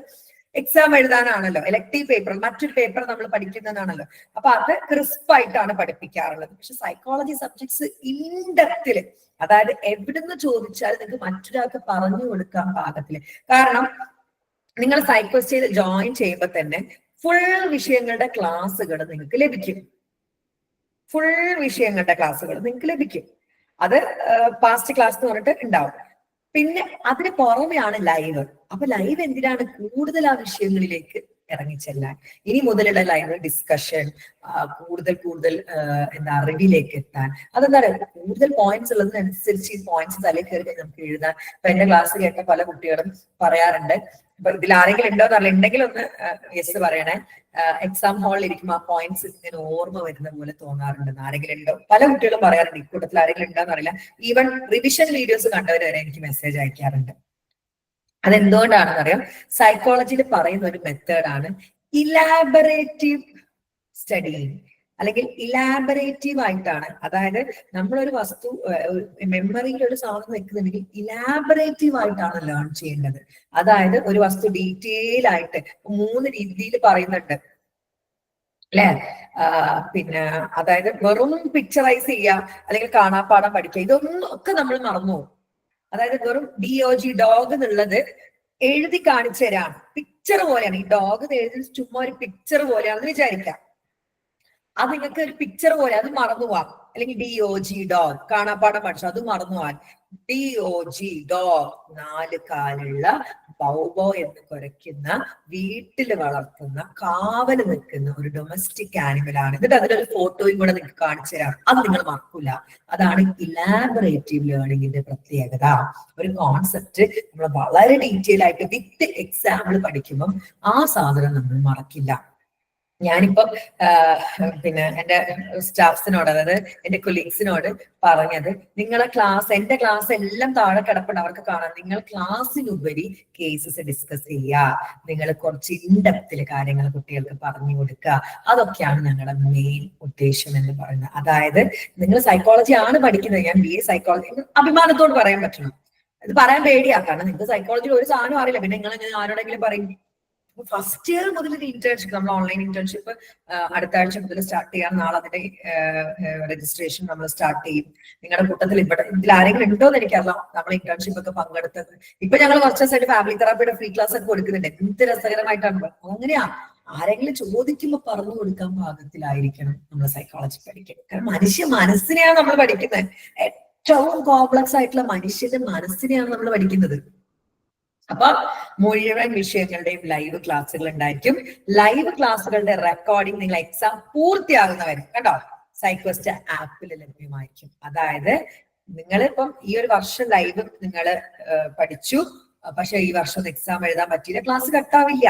എക്സാം എഴുതാനാണല്ലോ. ഇലക്ടീവ് പേപ്പർ മറ്റൊരു പേപ്പർ നമ്മൾ പഠിക്കുന്നതാണല്ലോ. അപ്പൊ അത് ക്രിസ്പ് ആയിട്ടാണ് പഠിപ്പിക്കാറുള്ളത്. പക്ഷെ സൈക്കോളജി സബ്ജക്ട്സ് ഇൻഡെപ്തില്, അതായത് എവിടുന്ന് ചോദിച്ചാൽ നിങ്ങൾക്ക് മറ്റൊരാൾക്ക് പറഞ്ഞു കൊടുക്കാൻ പാകത്തില്. കാരണം നിങ്ങൾ സൈക്കോളജിയിൽ ജോയിൻ ചെയ്യുമ്പോൾ തന്നെ ഫുൾ വിഷയങ്ങളുടെ ക്ലാസ്സുകൾ നിങ്ങൾക്ക് ലഭിക്കും. അത് പാസ്റ്റ് ക്ലാസ് എന്ന് പറഞ്ഞിട്ട് ഉണ്ടാവും. പിന്നെ അതിന് പുറമെയാണ് ലൈവ്. അപ്പൊ ലൈവ് എന്തിനാണ്? കൂടുതൽ ആ വിഷയങ്ങളിലേക്ക് ഇറങ്ങിച്ചെല്ലാൻ. ഇനി മുതലുള്ള ലൈവ് ഡിസ്കഷൻ, കൂടുതൽ എന്താ അറിവിലേക്ക് എത്താൻ. അതെന്താ പറയുക, കൂടുതൽ പോയിന്റ്സ് ഉള്ളതിനനുസരിച്ച് ഈ പോയിന്റ്സ് തലയിൽ കയറി നമുക്ക് എഴുതാൻ. ഇപ്പൊ എന്റെ ക്ലാസ് കേട്ട പല കുട്ടികളും പറയാറുണ്ട്. ഇപ്പൊ ഇതിൽ ആരെങ്കിലും ഉണ്ടോന്ന് അറിയില്ല, ഉണ്ടെങ്കിൽ ഒന്ന് യെസ് പറയണേ. എക്സാം ഹാളിൽ ഇരിക്കുമ്പോൾ ആ പോയിന്റ്സ് ഇങ്ങനെ ഓർമ്മ വരുന്ന പോലെ തോന്നാറുണ്ടെന്ന് ആരെങ്കിലും ഉണ്ടോ? പല കുട്ടികളും പറയാറുണ്ട്. ഇക്കൂട്ടത്തിൽ ആരെങ്കിലും ഉണ്ടോന്ന് അറിയില്ല. ഈവൻ റിവിഷൻ വീഡിയോസ് കണ്ടവർ വരെ എനിക്ക് മെസ്സേജ് അയക്കാറുണ്ട്. അതെന്തുകൊണ്ടാണെന്ന് അറിയാം, സൈക്കോളജിയിൽ പറയുന്ന ഒരു മെത്തേഡാണ് ഇലാബറേറ്റീവ് സ്റ്റഡിയിങ്, അല്ലെങ്കിൽ ഇലാബറേറ്റീവ് ആയിട്ടാണ്. അതായത് നമ്മളൊരു വസ്തു മെമ്മറിയിൽ ഒരു സാധനം വെക്കുന്നുണ്ടെങ്കിൽ ഇലാബറേറ്റീവ് ആയിട്ടാണ് ലേൺ ചെയ്യേണ്ടത്. അതായത് ഒരു വസ്തു ഡീറ്റെയിൽ ആയിട്ട് 3 രീതിയിൽ പറയുന്നുണ്ട് അല്ലെ. പിന്നെ അതായത് വെറും പിക്ചറൈസ് ചെയ്യുക അല്ലെങ്കിൽ കാണാപ്പാഠം പഠിക്കുക, ഇതൊന്നും ഒക്കെ നമ്മൾ മറന്നു പോകും. അതായത് വെറും DOG ഡോഗ് എന്നുള്ളത് എഴുതി കാണിച്ചു തരാണ്, പിക്ചർ പോലെയാണ്. ഈ ഡോഗ് എഴുതി ചുമ്മാ ഒരു പിക്ചർ പോലെയാണെന്ന് വിചാരിക്കാം. അത് നിങ്ങൾക്ക് ഒരു പിക്ചർ പോലെ അത് മറന്നു പോവാം. അല്ലെങ്കിൽ DOG ഡോഗ് കാണാപ്പാഠം പഠിച്ചു, അത് മറന്നു പോവാൻ. DOG ഡോഗ് 4 കാലുള്ള ബൗബോ എന്ന് കുരയ്ക്കുന്ന വീട്ടിൽ വളർത്തുന്ന കാവല് നിൽക്കുന്ന ഒരു ഡൊമസ്റ്റിക് ആനിമൽ ആണ്. എന്നിട്ട് അതിലൊരു ഫോട്ടോയും കൂടെ നിങ്ങൾക്ക് കാണിച്ചു തരാം. അത് നിങ്ങൾ മറക്കൂല. അതാണ് ഇലാബറേറ്റീവ് ലേണിംഗിന്റെ പ്രത്യേകത. ഒരു കോൺസെപ്റ്റ് നമ്മൾ വളരെ ഡീറ്റെയിൽ ആയിട്ട് വിത്ത് എക്സാമ്പിൾ പഠിക്കുമ്പോൾ ആ സാധനം നമ്മൾ മറക്കില്ല. ഞാനിപ്പോ പിന്നെ എന്റെ സ്റ്റാഫ്സിനോട്, അതായത് എന്റെ കൊളീഗ്സിനോട് പറഞ്ഞത്, നിങ്ങളെ ക്ലാസ്, എന്റെ ക്ലാസ് എല്ലാം താഴെ കിടപ്പുണ്ട്, അവർക്ക് കാണാം. നിങ്ങൾ ക്ലാസ്സിനുപരി കേസസ് ഡിസ്കസ് ചെയ്യുക, നിങ്ങൾ കുറച്ച് ഇൻഡെപ്തിൽ കാര്യങ്ങൾ കുട്ടികൾക്ക് പറഞ്ഞു കൊടുക്കുക. അതൊക്കെയാണ് ഞങ്ങളുടെ മെയിൻ ഉദ്ദേശം എന്ന് പറയുന്നത്. അതായത് നിങ്ങൾ സൈക്കോളജി ആണ് പഠിക്കുന്നത്, ഞാൻ BA സൈക്കോളജി അഭിമാനത്തോട് പറയാൻ പറ്റണം. ഇത് പറയാൻ പേടിയാ, കാരണം നിങ്ങൾക്ക് സൈക്കോളജിയിൽ ഒരു സാധനം അറിയില്ല. പിന്നെ നിങ്ങൾ ആരോടെങ്കിലും പറയും ഫസ്റ്റ് ഇയർ മുതൽ ഒരു ഇന്റേൺഷിപ്പ്, നമ്മൾ ഓൺലൈൻ ഇന്റേൺഷിപ്പ് അടുത്ത ആഴ്ച മുതൽ സ്റ്റാർട്ട് ചെയ്യാം. നാളെ അതിന്റെ രജിസ്ട്രേഷൻ നമ്മൾ സ്റ്റാർട്ട് ചെയ്യും. നിങ്ങളുടെ കൂട്ടത്തിൽ ഇതിൽ ആരെങ്കിലും ഉണ്ടോ എന്ന് എനിക്കറിയാം നമ്മൾ ഇന്റേൺഷിപ്പ് ഒക്കെ പങ്കെടുത്തത്. ഇപ്പൊ ഞങ്ങൾ കുറച്ച് ദിവസമായിട്ട് ഫാമിലി തെറാപ്പിയുടെ ഫ്രീ ക്ലാസ് ഒക്കെ കൊടുക്കുന്നുണ്ട്. എന്ത് രസകരമായിട്ടാണ്. അങ്ങനെയാ ആരെങ്കിലും ചോദിക്കുമ്പോൾ പറഞ്ഞു കൊടുക്കാൻ പാകത്തിലായിരിക്കണം നമ്മൾ സൈക്കോളജി പഠിക്കുന്നത്. കാരണം മനുഷ്യ മനസ്സിനെയാണ് നമ്മൾ പഠിക്കുന്നത്. ഏറ്റവും കോംപ്ലക്സ് ആയിട്ടുള്ള മനുഷ്യന്റെ മനസ്സിനെയാണ് നമ്മൾ പഠിക്കുന്നത്. അപ്പൊ മുഴുവൻ വിഷയങ്ങളുടെയും ലൈവ് ക്ലാസ്സുകൾ ഉണ്ടായിരിക്കും. ലൈവ് ക്ലാസ്സുകളുടെ റെക്കോർഡിംഗ് നിങ്ങൾ എക്സാം പൂർത്തിയാകുന്നവരെ കേട്ടോ സൈക്വസ്റ്റ് ആപ്പിൽ ലഭ്യമായിരിക്കും. അതായത് നിങ്ങളിപ്പം ഈ ഒരു വർഷം ലൈവ് നിങ്ങൾ പഠിച്ചു, പക്ഷെ ഈ വർഷം എക്സാം എഴുതാൻ പറ്റിയില്ല, ക്ലാസ് കട്ടാവില്ല.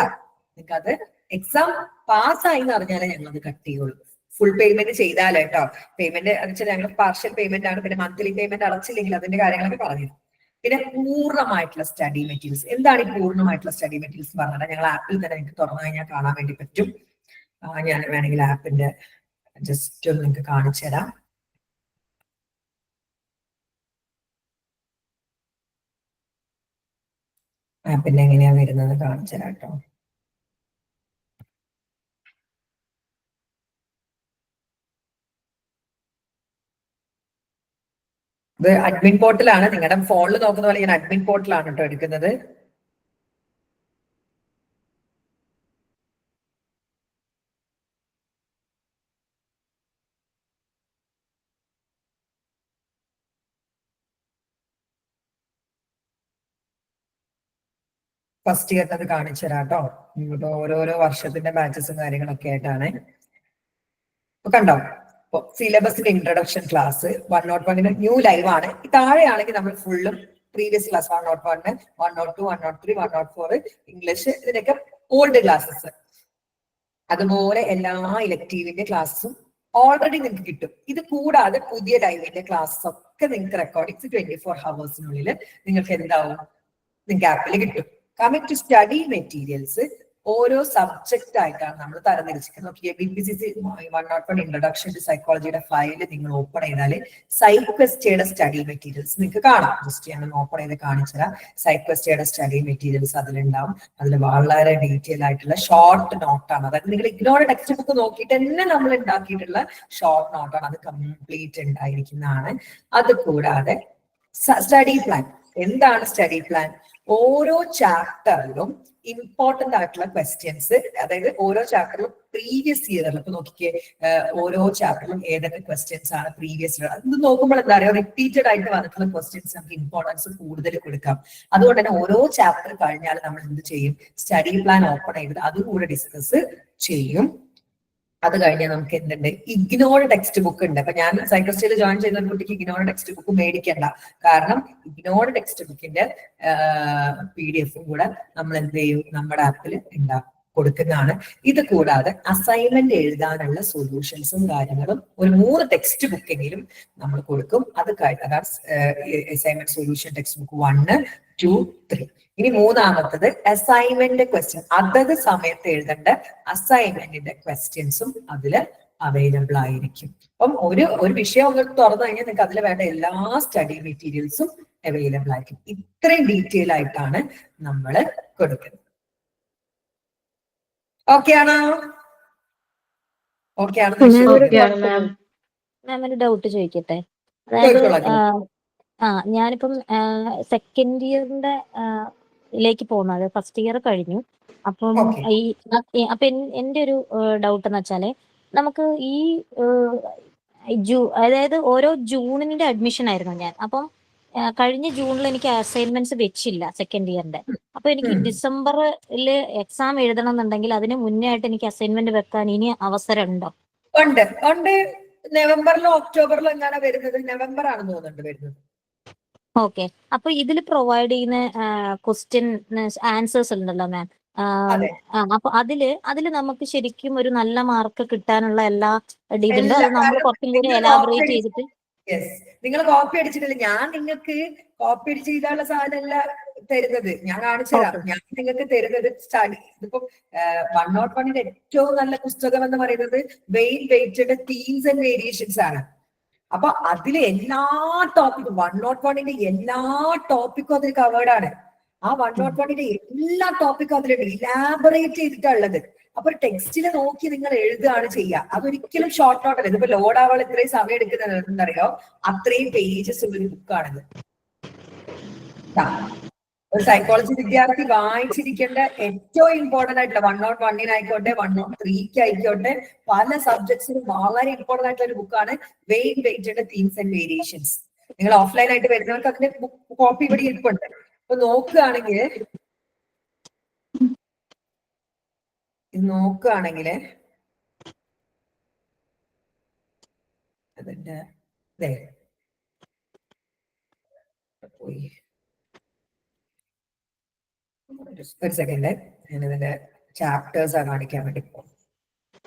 നിങ്ങൾക്ക് അത് എക്സാം പാസ്സായി എന്ന് അറിഞ്ഞാലേ ഞങ്ങളത് കട്ട് ചെയ്യുള്ളൂ. ഫുൾ പേയ്മെന്റ് ചെയ്താലേ കേട്ടോ. പേയ്മെന്റ് എന്ന് വെച്ചാൽ ഞങ്ങൾ പാർഷ്യൽ പേയ്മെന്റ് ആണ്. പിന്നെ മന്ത്ലി പേയ്മെന്റ് അടച്ചില്ലെങ്കിൽ അതിന്റെ കാര്യങ്ങളൊക്കെ പറഞ്ഞു. പിന്നെ പൂർണ്ണമായിട്ടുള്ള സ്റ്റഡി മെറ്റീരിയൽസ്. എന്താണ് ഈ പൂർണ്ണമായിട്ടുള്ള സ്റ്റഡി മെറ്റീരിയൽസ് പറഞ്ഞാൽ ഞങ്ങൾ ആപ്പിൽ തന്നെ നിങ്ങൾക്ക് തുറന്നു കഴിഞ്ഞാൽ കാണാൻ വേണ്ടി പറ്റും. ഞാൻ വേണമെങ്കിൽ ആപ്പിന്റെ ജസ്റ്റ് ഒന്ന് നിങ്ങൾക്ക് കാണിച്ചു തരാം. ആപ്പിന്റെ എങ്ങനെയാ വരുന്നത് കാണിച്ചു തരാം കേട്ടോ. ഇത് അഡ്മിൻ പോർട്ടലാണ്. നിങ്ങളുടെ ഫോണിൽ നോക്കുന്ന പോലെ ഞാൻ അഡ്മിൻ പോർട്ടലാണ് കേട്ടോ എടുക്കുന്നത്. ഫസ്റ്റ് ഇയറിന് അത് കാണിച്ചു തരാം കേട്ടോ. ഇപ്പൊ ഓരോരോ വർഷത്തിന്റെ ബാച്ചസും കാര്യങ്ങളൊക്കെ ആയിട്ടാണ്. കണ്ടോ, സിലബസിന്റെ ഇൻട്രൊഡക്ഷൻ ക്ലാസ് 101 ന്യൂ ലൈവ് ആണ്. താഴെയാണെങ്കിൽ നമ്മൾ ഫുള്ളും പ്രീവിയസ് ക്ലാസ് 101, 102, 103, 104 ഇംഗ്ലീഷ്, ഇതിനൊക്കെ ഓൾഡ് ക്ലാസ്സസ്. അതുപോലെ എല്ലാ ഇലക്ടീവിന്റെ ക്ലാസ്സും ഓൾറെഡി നിങ്ങൾക്ക് കിട്ടും. ഇത് കൂടാതെ പുതിയ ലൈവിന്റെ ക്ലാസ്സസ് ഒക്കെ നിങ്ങൾക്ക് റെക്കോർഡിങ്സ് 24 ഹവേഴ്സിനുള്ളിൽ നിങ്ങൾക്ക് എന്താവും, നിങ്ങൾക്ക് ആപ്പിൽ കിട്ടും. കമ്മിങ് ടു സ്റ്റഡി മെറ്റീരിയൽസ്, ഓരോ സബ്ജക്റ്റ് ആയിട്ടാണ് നമ്മൾ തരംതിരിച്ചിരിക്കുന്നത്. BPCC 101 ഇൻട്രൊഡക്ഷൻ ടു സൈക്കോളജിയുടെ ഫയൽ നിങ്ങൾ ഓപ്പൺ ചെയ്താൽ സൈക്വസ്റ്റയുടെ സ്റ്റഡി മെറ്റീരിയൽസ് നിങ്ങൾക്ക് കാണാം. ജസ്റ്റ് ഞാൻ ഓപ്പൺ ചെയ്ത് കാണിച്ചു തരാം. സൈക്വസ്റ്റയുടെ സ്റ്റഡി മെറ്റീരിയൽസ് അതിലുണ്ടാവും. അതിൽ വളരെ ഡീറ്റെയിൽ ആയിട്ടുള്ള ഷോർട്ട് നോട്ടാണ്. അതായത് നിങ്ങൾ ഇഗ്നോർ ടെക്സ്റ്റ് ബുക്ക് നോക്കിയിട്ട് തന്നെ നമ്മൾ ഉണ്ടാക്കിയിട്ടുള്ള ഷോർട്ട് നോട്ടാണ്. അത് കംപ്ലീറ്റ് ഉണ്ടായിരിക്കുന്നതാണ്. അത് കൂടാതെ സ്റ്റഡി പ്ലാൻ. എന്താണ് സ്റ്റഡി പ്ലാൻ? ഓരോ ചാപ്റ്ററിലും ഇമ്പോർട്ടന്റ് ആയിട്ടുള്ള ക്വസ്റ്റ്യൻസ്, അതായത് ഓരോ ചാപ്റ്ററിലും പ്രീവിയസ് ഇയറിൽ ഇപ്പൊ നോക്കിക്കേ, ഓരോ ചാപ്റ്ററിലും ഏതൊക്കെ ക്വസ്റ്റ്യൻസ് ആണ് പ്രീവിയസ് ഇയർ. അത് നോക്കുമ്പോൾ എന്താ പറയുക, റിപ്പീറ്റഡ് ആയിട്ട് വന്നിട്ടുള്ള ക്വസ്റ്റ്യൻസ് നമുക്ക് ഇമ്പോർട്ടൻസ് കൂടുതൽ കൊടുക്കാം. അതുകൊണ്ട് തന്നെ ഓരോ ചാപ്റ്റർ കഴിഞ്ഞാൽ നമ്മൾ എന്ത് ചെയ്യും, സ്റ്റഡി പ്ലാൻ ഓപ്പൺ ചെയ്തിട്ട് അതുകൂടെ ഡിസ്കസ് ചെയ്യും. അത് കഴിഞ്ഞാൽ നമുക്ക് എന്തുണ്ട്, ഇഗ്നോർ ടെക്സ്റ്റ് ബുക്ക് ഉണ്ട്. അപ്പൊ ഞാൻ സൈക്കോളജിയിൽ ജോയിൻ ചെയ്യുന്ന ഒരു കുട്ടിക്ക് ഇഗ്നോർ ടെക്സ്റ്റ് ബുക്ക് മേടിക്കണ്ട. കാരണം ഇഗ്നോർ ടെക്സ്റ്റ് ബുക്കിന്റെ PDF കൂടെ നമ്മൾ എന്ത് ചെയ്യും, നമ്മുടെ ആപ്പിൽ കൊടുക്കുന്നതാണ്. ഇത് കൂടാതെ അസൈൻമെന്റ് എഴുതാനുള്ള സൊല്യൂഷൻസും കാര്യങ്ങളും ഒരു 3 ടെക്സ്റ്റ് ബുക്കെങ്കിലും നമ്മൾ കൊടുക്കും. അത് കഴിഞ്ഞാൽ അസൈൻമെന്റ് സൊല്യൂഷൻ ടെക്സ്റ്റ് ബുക്ക് 1, 2, 3. ഇനി മൂന്നാമത്തത് അസൈൻമെന്റ് ക്വസ്റ്റ്യൻ. അതത് സമയത്ത് എഴുതേണ്ട അസൈൻമെന്റിന്റെ ക്വസ്റ്റ്യൻസും അതില് അവൈലബിൾ ആയിരിക്കും. അപ്പം ഒരു വിഷയം ഒന്ന് തുറന്നു കഴിഞ്ഞാൽ നിങ്ങൾക്ക് അതിൽ വേണ്ട എല്ലാ സ്റ്റഡി മെറ്റീരിയൽസും അവൈലബിൾ ആയിരിക്കും. ഇത്രയും ഡീറ്റെയിൽ ആയിട്ടാണ് നമ്മൾ കൊടുക്കുന്നത്. ഓക്കെ ആണോ? ഓക്കെ ആണോ?
മാം ഒരു ഡൗട്ട് ചോദിക്കട്ടെ? അതായത് ഞാനിപ്പം സെക്കൻഡ് ഇയറിന്റെ ലേക്ക് പോകുന്നത്, ഫസ്റ്റ് ഇയർ കഴിഞ്ഞു. അപ്പം അപ്പൊ എന്റെ ഒരു ഡൗട്ട് എന്ന് വെച്ചാല്, നമുക്ക് ഈ അതായത് ഓരോ ജൂണിന്റെ അഡ്മിഷൻ ആയിരുന്നു ഞാൻ. അപ്പം കഴിഞ്ഞ ജൂണിൽ എനിക്ക് അസൈൻമെന്റ്സ് വെച്ചില്ല സെക്കൻഡ് ഇയറിന്റെ. അപ്പൊ എനിക്ക് ഡിസംബറിൽ എക്സാം എഴുതണം എന്നുണ്ടെങ്കിൽ അതിന് മുന്നേ ആയിട്ട് എനിക്ക് അസൈൻമെന്റ് വെക്കാൻ ഇനി അവസരം ഉണ്ടോ?
ഉണ്ട്. നവംബറിലോ ഒക്ടോബറിലോ എങ്ങാണ് വരുന്നത്. നവംബർ ആണെന്ന് തോന്നുന്നുണ്ട് വരുന്നത്.
ഓക്കെ. അപ്പൊ ഇതിൽ പ്രൊവൈഡ് ചെയ്യുന്ന ക്വസ്റ്റ്യൻ ആൻസേഴ്സ് ഉണ്ടല്ലോ മാം. അപ്പൊ അതില് നമുക്ക് ശരിക്കും ഒരു നല്ല മാർക്ക് കിട്ടാനുള്ള എല്ലാ ഇതുണ്ട്. അത് നമ്മൾ കുറച്ചും കൂടി എലാബറേറ്റ് ചെയ്തിട്ട്.
നിങ്ങൾ കോപ്പി അടിച്ചിട്ടില്ല. ഞാൻ നിങ്ങൾക്ക് കോപ്പി അടിച്ച് ചെയ്താനുള്ള സാധനമല്ല തരുന്നത്. ഞാൻ കാണിച്ചു തരാം. ഞാൻ നിങ്ങൾക്ക് തരുന്നത് സ്റ്റഡി. ഇതിപ്പോ 101ന്റെ ഏറ്റവും നല്ല പുസ്തകം എന്ന് പറയുന്നത് vain weighted themes and variations ആണ്. അപ്പൊ അതില് എല്ലാ ടോപ്പിക്കും 101ന്റെ എല്ലാ ടോപ്പിക്കും അതിൽ കവേർഡ് ആണ്. ആ 101 എല്ലാ ടോപ്പിക്കും അതിലുണ്ട്, ഇലാബറേറ്റ് ചെയ്തിട്ടാണ് ഉള്ളത്. അപ്പൊ ടെക്സ്റ്റിൽ നോക്കി നിങ്ങൾ എഴുതുകയാണ് ചെയ്യുക. അതൊരിക്കലും ഷോർട്ട് നോട്ട് അല്ല. ഇതിപ്പോ ലോഡ് ആവാൻ ഇത്രയും സമയം എടുക്കുന്നത് എന്താണെന്നറിയോ? അത്രയും പേജസ് ഉള്ളൊരു ബുക്കാണിത്. ഒരു സൈക്കോളജി വിദ്യാർത്ഥി വായിച്ചിരിക്കേണ്ട ഏറ്റവും ഇമ്പോർട്ടന്റ് ആയിട്ടുള്ള 101 103 ആയിക്കോട്ടെ, പല സബ്ജക്ട്സിനും വളരെ ഇമ്പോർട്ടന്റ് ആയിട്ടുള്ള ഒരു ബുക്കാണ് വെയിറ്റ് തീംസ് ആൻഡ് വേരിയേഷൻസ്. നിങ്ങൾ ഓഫ്ലൈൻ ആയിട്ട് വരുന്നവർക്ക് അതിന്റെ കോപ്പി ഇവിടെ ഇരിപ്പുണ്ട്. അപ്പൊ നോക്കുകയാണെങ്കിൽ അതിന്റെ പോയി ഒരു സെക്കൻഡ്, ഞാനിതിന്റെ ചാപ്റ്റേഴ്സ് കാണിക്കാൻ വേണ്ടി പോകും.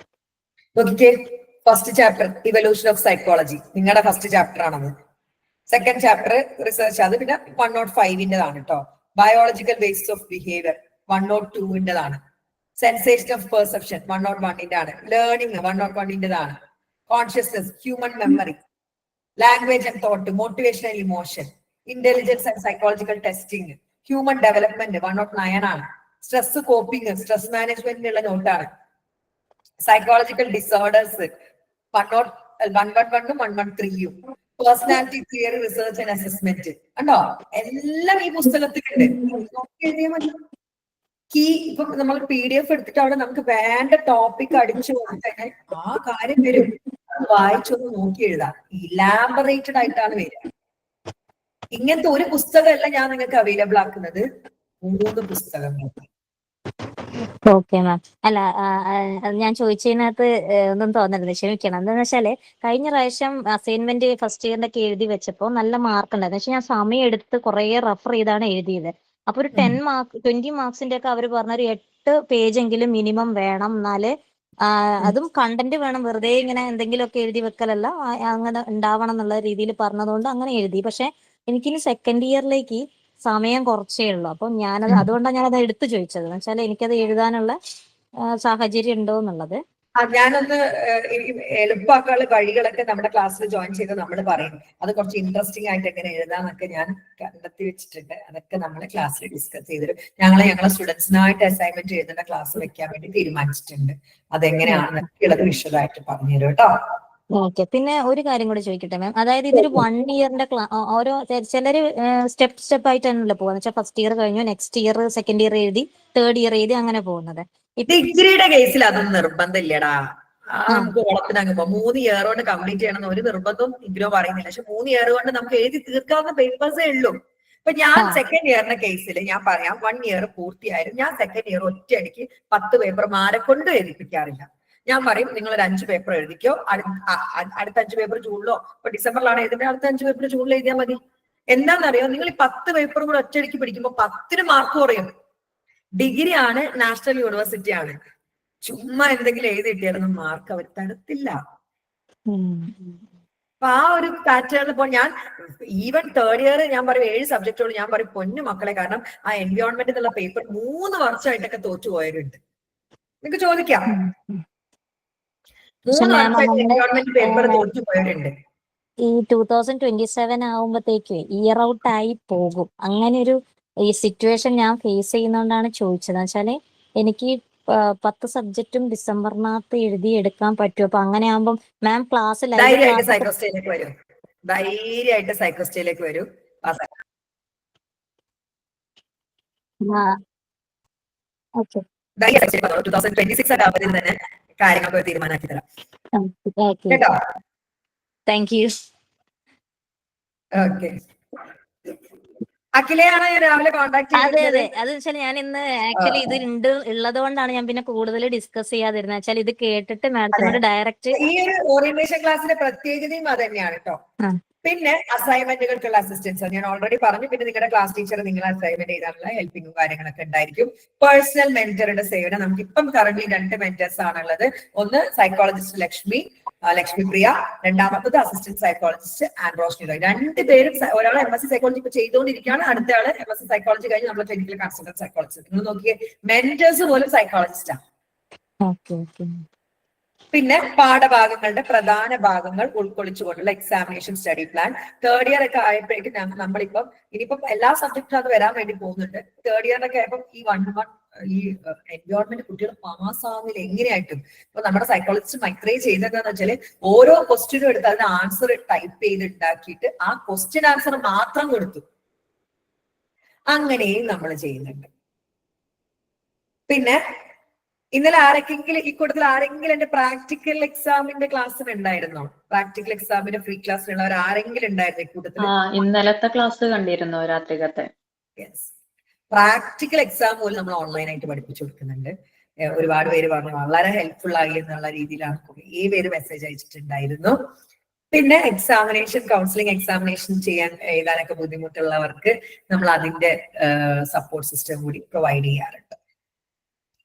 നോക്കിക്കേ, first chapter evolution of psychology നിങ്ങളുടെ ഫസ്റ്റ് ചാപ്റ്റർ ആണത്. സെക്കൻഡ് ചാപ്റ്റർ റിസർച്ച്, അത് പിന്നെ 105-ൻ്റെതാണ് കേട്ടോ. ബയോളജിക്കൽ ബേസിസ് ഓഫ് ബിഹേവിയർ 102-ൻ്റെതാണ്. സെൻസേഷൻ ഓഫ് പെർസെപ്ഷൻ 101-ൻ്റെതാണ്. ലേണിംഗ് 101-ൻ്റെതാണ്. Consciousness, human memory, language and thought, motivation and emotion, intelligence and psychological testing, human development 109 ആണ്. സ്ട്രെസ് കോപ്പിംഗ്, സ്ട്രെസ് മാനേജ്മെന്റിനുള്ള നോട്ടാണ്. സൈക്കോളജിക്കൽ ഡിസോർഡേഴ്സ് 111-ഉം 113-ഉം. Personality theory, research and assessment കണ്ടോ, എല്ലാം ഈ പുസ്തകത്തിലുണ്ട്. എഴുതിയാൽ മതി. ഇപ്പൊ നമ്മൾ PDF എടുത്തിട്ട് അവിടെ നമുക്ക് വേണ്ട ടോപ്പിക് അടിച്ചു കൊടുത്താൽ ആ കാര്യം വരും. അത് വായിച്ചൊന്ന് നോക്കി എഴുതാം. ഇലാബറേറ്റഡ് ആയിട്ടാണ് വരിക. ഇങ്ങനത്തെ ഒരു പുസ്തകമല്ല ഞാൻ നിങ്ങൾക്ക് അവൈലബിൾ ആക്കുന്നത്, 3 പുസ്തകങ്ങൾ.
Okay ma'am. അല്ല, ഞാൻ ചോദിച്ചതിനകത്ത് ഒന്നും തോന്നരുത്, ക്ഷമിക്കണം. എന്താന്ന് വെച്ചാല് കഴിഞ്ഞ പ്രാവശ്യം അസൈൻമെന്റ് ഫസ്റ്റ് ഇയറിന്റെ ഒക്കെ എഴുതി വെച്ചപ്പോൾ നല്ല മാർക്ക് ഉണ്ടായിരുന്നു. പക്ഷെ ഞാൻ സമയം എടുത്ത് കുറെ റെഫർ ചെയ്താണ് എഴുതിയത്. അപ്പൊ ഒരു 20 മാർക്സിന്റെ ഒക്കെ അവർ പറഞ്ഞ ഒരു 8 പേജെങ്കിലും മിനിമം വേണം, എന്നാല് അതും കണ്ടന്റ് വേണം. വെറുതെ ഇങ്ങനെ എന്തെങ്കിലുമൊക്കെ എഴുതി വെക്കലല്ല, അങ്ങനെ ഉണ്ടാവണം എന്നുള്ള രീതിയിൽ പറഞ്ഞതുകൊണ്ട് അങ്ങനെ എഴുതി. പക്ഷെ എനിക്കിനി സെക്കൻഡ് ഇയറിലേക്ക് സമയം കുറച്ചേ ഉള്ളൂ. അപ്പൊ അതുകൊണ്ടാണ് ഞാനത് എടുത്തു ചോദിച്ചത്. എന്ന് വെച്ചാൽ എനിക്കത് എഴുതാനുള്ള സാഹചര്യം ഉണ്ടോ എന്നുള്ളത്.
ഞാനൊന്ന് എളുപ്പമാക്കാനുള്ള വഴികളൊക്കെ നമ്മുടെ ക്ലാസ്സിൽ ജോയിൻ ചെയ്ത് നമ്മൾ പറയും. അത് കുറച്ച് ഇൻട്രസ്റ്റിംഗ് ആയിട്ട് എങ്ങനെ എഴുതാന്നൊക്കെ ഞാൻ കണ്ടെത്തി വെച്ചിട്ടുണ്ട്. അതൊക്കെ നമ്മളെ ക്ലാസ്സിൽ ഡിസ്കസ് ചെയ്തിട്ട് ഞങ്ങളെ സ്റ്റുഡൻസിനായിട്ട് അസൈൻമെന്റ് എഴുതുന്ന ക്ലാസ് വെക്കാൻ വേണ്ടി തീരുമാനിച്ചിട്ടുണ്ട്. അതെങ്ങനെയാണെന്നൊക്കെ ഉള്ളത് വിശദമായിട്ട് പറഞ്ഞുതരും കേട്ടോ.
ഓക്കെ. പിന്നെ ഒരു കാര്യം കൂടി ചോദിക്കട്ടെ മാം, അതായത് ഇതൊരു 1 ഇയറിന്റെ ഓരോ ചിലര് സ്റ്റെപ്പ് ആയിട്ടാണല്ലോ പോകുന്നത്. വെച്ചാൽ ഫസ്റ്റ് ഇയർ കഴിഞ്ഞു, നെക്സ്റ്റ് ഇയർ സെക്കൻഡ് ഇയർ എഴുതി, തേർഡ് ഇയർ എഴുതി, അങ്ങനെ പോകുന്നത്.
ഡിഗ്രിയുടെ കേസിൽ അതൊന്നും നിർബന്ധമില്ലടാ. നമുക്ക് ഓളത്തിനങ്ങുമ്പോ 3 ഇയർ കൊണ്ട് കംപ്ലീറ്റ് ചെയ്യണമെന്ന് ഒരു നിർബന്ധവും ഇഗ്നോ പറയുന്നില്ല. പക്ഷെ 3 ഇയർ കൊണ്ട് നമുക്ക് എഴുതി തീർക്കാവുന്ന പേപ്പേഴ്സേ ഉള്ളൂ. ഇപ്പൊ ഞാൻ സെക്കൻഡ് ഇയറിന്റെ കേസിൽ ഞാൻ പറയാം, 1 ഇയർ പൂർത്തിയായാലും ഞാൻ സെക്കൻഡ് ഇയർ ഒറ്റയടിക്ക് 10 പേപ്പർ മാരെ കൊണ്ട് എഴുതിപ്പിക്കാറില്ല. ഞാൻ പറയും, നിങ്ങൾ ഒരു 5 പേപ്പർ എഴുതിക്കോ, അടുത്ത 5 പേപ്പർ ജൂണിലോ, ഇപ്പൊ ഡിസംബറിലാണ് എഴുതുന്നത്, അടുത്ത 5 പേപ്പർ ജൂണിൽ എഴുതിയാൽ മതി. എന്താണെന്നറിയോ, നിങ്ങൾ ഈ 10 പേപ്പറും കൂടെ ഒറ്റയടിക്ക് പിടിക്കുമ്പോൾ 10-ന് മാർക്ക് കുറയും. ഡിഗ്രി ആണ്, നാഷണൽ യൂണിവേഴ്സിറ്റി ആണ്. ചുമ്മാ എന്തെങ്കിലും എഴുതി കിട്ടിയാലൊന്നും മാർക്ക് അവർ തരത്തില്ല. അപ്പൊ ആ ഒരു പാറ്റേൺ ഇപ്പോൾ ഞാൻ ഈവൻ തേർഡ് ഇയർ ഞാൻ പറയും 7 സബ്ജക്റ്റുകൾ ഞാൻ പറയും പൊന്നു മക്കളെ, കാരണം ആ എൻവയോൺമെന്റ് എന്നുള്ള പേപ്പർ 3 വർഷമായിട്ടൊക്കെ തോറ്റു പോയവരുണ്ട്. നിങ്ങൾക്ക് ചോദിക്കാം, 3 വർഷമായിട്ട് എൻവയോൺമെന്റ് പേപ്പർ തോറ്റു പോയവരുണ്ട്.
ഈ 2027 ആവുമ്പത്തേക്ക് ഇയർ ഔട്ട് ആയി പോകും. അങ്ങനെ ഒരു ഈ സിറ്റുവേഷൻ ഞാൻ ഫേസ് ചെയ്യുന്നതുകൊണ്ടാണ് ചോദിച്ചത്. വെച്ചാല് എനിക്ക് 10 സബ്ജക്റ്റും ഡിസംബറിനകത്ത് എഴുതി എടുക്കാൻ പറ്റും. അപ്പൊ അങ്ങനെ ആകുമ്പോൾ മാം ക്ലാസ്
ധൈര്യമായിട്ട് സൈക്കോസ്റ്റേയിലേക്ക് വരും. ധൈര്യമായിട്ട് സൈക്കോസ്റ്റേയിലേക്ക് വരും.
ഓക്കെ.
2026 ആകുമ്പോൾ തന്നെ കാര്യങ്ങളൊക്കെ തീരുമാനമാക്കി തരാം കേട്ടോ.
Thank you.
ഓക്കെ. അഖിലയാണ് രാവിലെ കോൺടാക്ട് ചെയ്തത്.
അതെ, അത് വെച്ചാൽ ഞാൻ ഇന്ന് ആക്ച്വലി ഇത് ഉള്ളത് കൊണ്ടാണ് ഞാൻ പിന്നെ കൂടുതൽ ഡിസ്കസ് ചെയ്യാതിരുന്നത്. വെച്ചാൽ ഇത് കേട്ടിട്ട് മാഡത്തിനോട് ഡയറക്റ്റ്.
ഈ ഒരു ഓറിയന്റേഷൻ ക്ലാസ്സിന്റെ പ്രത്യേകതയും അത് തന്നെയാണ് കേട്ടോ. പിന്നെ അസൈൻമെന്റുകൾക്കുള്ള അസിസ്റ്റൻസ് ഞാൻ ഓൾറെഡി പറഞ്ഞു. പിന്നെ നിങ്ങളുടെ ക്ലാസ് ടീച്ചർ നിങ്ങളെ അസൈൻമെന്റ് ചെയ്താനുള്ള ഹെൽപ്പിങ്ങും കാര്യങ്ങളൊക്കെ ഉണ്ടായിരിക്കും. പേഴ്സണൽ മെന്ററുടെ സേവനം നമുക്ക് ഇപ്പം കറന്റ് 2 മെന്റേഴ്സ് ആണുള്ളത്. ഒന്ന് സൈക്കോളജിസ്റ്റ് ലക്ഷ്മി പ്രിയ, രണ്ടാമത്തത് അസിസ്റ്റന്റ് സൈക്കോളജിസ്റ്റ് ആൻഡ്രോസ്. 2 പേരും, ഒരാൾ MSc സൈക്കോളജി ഇപ്പൊ ചെയ്തുകൊണ്ടിരിക്കുകയാണ്, അടുത്ത ആള് MSc സൈക്കോളജി കഴിഞ്ഞ് നമ്മുടെ ക്ലിനിക്കൽ കൺസൾട്ടന്റ് സൈക്കോളജിസ്റ്റ്. നിങ്ങൾ നോക്കിയേ, മെന്റേഴ്സ് പോലും സൈക്കോളജിസ്റ്റാണ്. പിന്നെ പാഠഭാഗങ്ങളുടെ പ്രധാന ഭാഗങ്ങൾ ഉൾക്കൊള്ളിച്ചുകൊണ്ടുള്ള examination study plan. Third year ഒക്കെ ആയപ്പോഴേക്കും നമ്മളിപ്പം ഇനിയിപ്പം എല്ലാ സബ്ജക്റ്റും അത് വരാൻ വേണ്ടി പോകുന്നുണ്ട്. തേർഡ് ഇയറിനൊക്കെ ആയപ്പോൾ ഈ എൻവയോൺമെന്റ് കുട്ടികൾ പാസ്സാകുന്നില്ല എങ്ങനെയായിട്ടും. ഇപ്പൊ നമ്മുടെ സൈക്കോളജിസ്റ്റ് മൈത്രേ ചെയ്തതെന്ന് വെച്ചാല് ഓരോ ക്വസ്റ്റ്യനും എടുത്ത് അതിന് ആൻസർ ടൈപ്പ് ചെയ്ത് ഉണ്ടാക്കിയിട്ട് ആ ക്വസ്റ്റ്യൻ ആൻസർ മാത്രം കൊടുത്തു. അങ്ങനെയും നമ്മൾ ചെയ്യുന്നുണ്ട്. പിന്നെ ഇന്നലെ ആരെങ്കിലും ഈ കൂട്ടത്തിൽ ആരെങ്കിലും എന്റെ പ്രാക്ടിക്കൽ എക്സാമിന്റെ ക്ലാസ്സിന് ഉണ്ടായിരുന്നോ? പ്രാക്ടിക്കൽ എക്സാമിന്റെ ഫ്രീ ക്ലാസ്സിലുള്ളവർ ആരെങ്കിലും ഉണ്ടായിരുന്നു ഈ കൂട്ടത്തിൽ?
ഇന്നലത്തെ ക്ലാസ് കണ്ടിരുന്നു രാത്രികത്തെ.
യെസ്, പ്രാക്ടിക്കൽ എക്സാം പോലും നമ്മൾ ഓൺലൈനായിട്ട് പഠിപ്പിച്ചു കൊടുക്കുന്നുണ്ട്. ഒരുപാട് പേര് പറഞ്ഞു വളരെ ഹെൽപ്ഫുൾ ആയി എന്നുള്ള രീതിയിലാണ് കുറേ പേര് മെസ്സേജ് അയച്ചിട്ടുണ്ടായിരുന്നു. പിന്നെ എക്സാമിനേഷൻ കൗൺസിലിംഗ് എക്സാമിനേഷൻ എഴുതാനൊക്കെ ബുദ്ധിമുട്ടുള്ളവർക്ക് നമ്മൾ അതിന്റെ സപ്പോർട്ട് സിസ്റ്റം കൂടി പ്രൊവൈഡ് ചെയ്യാറുണ്ട്.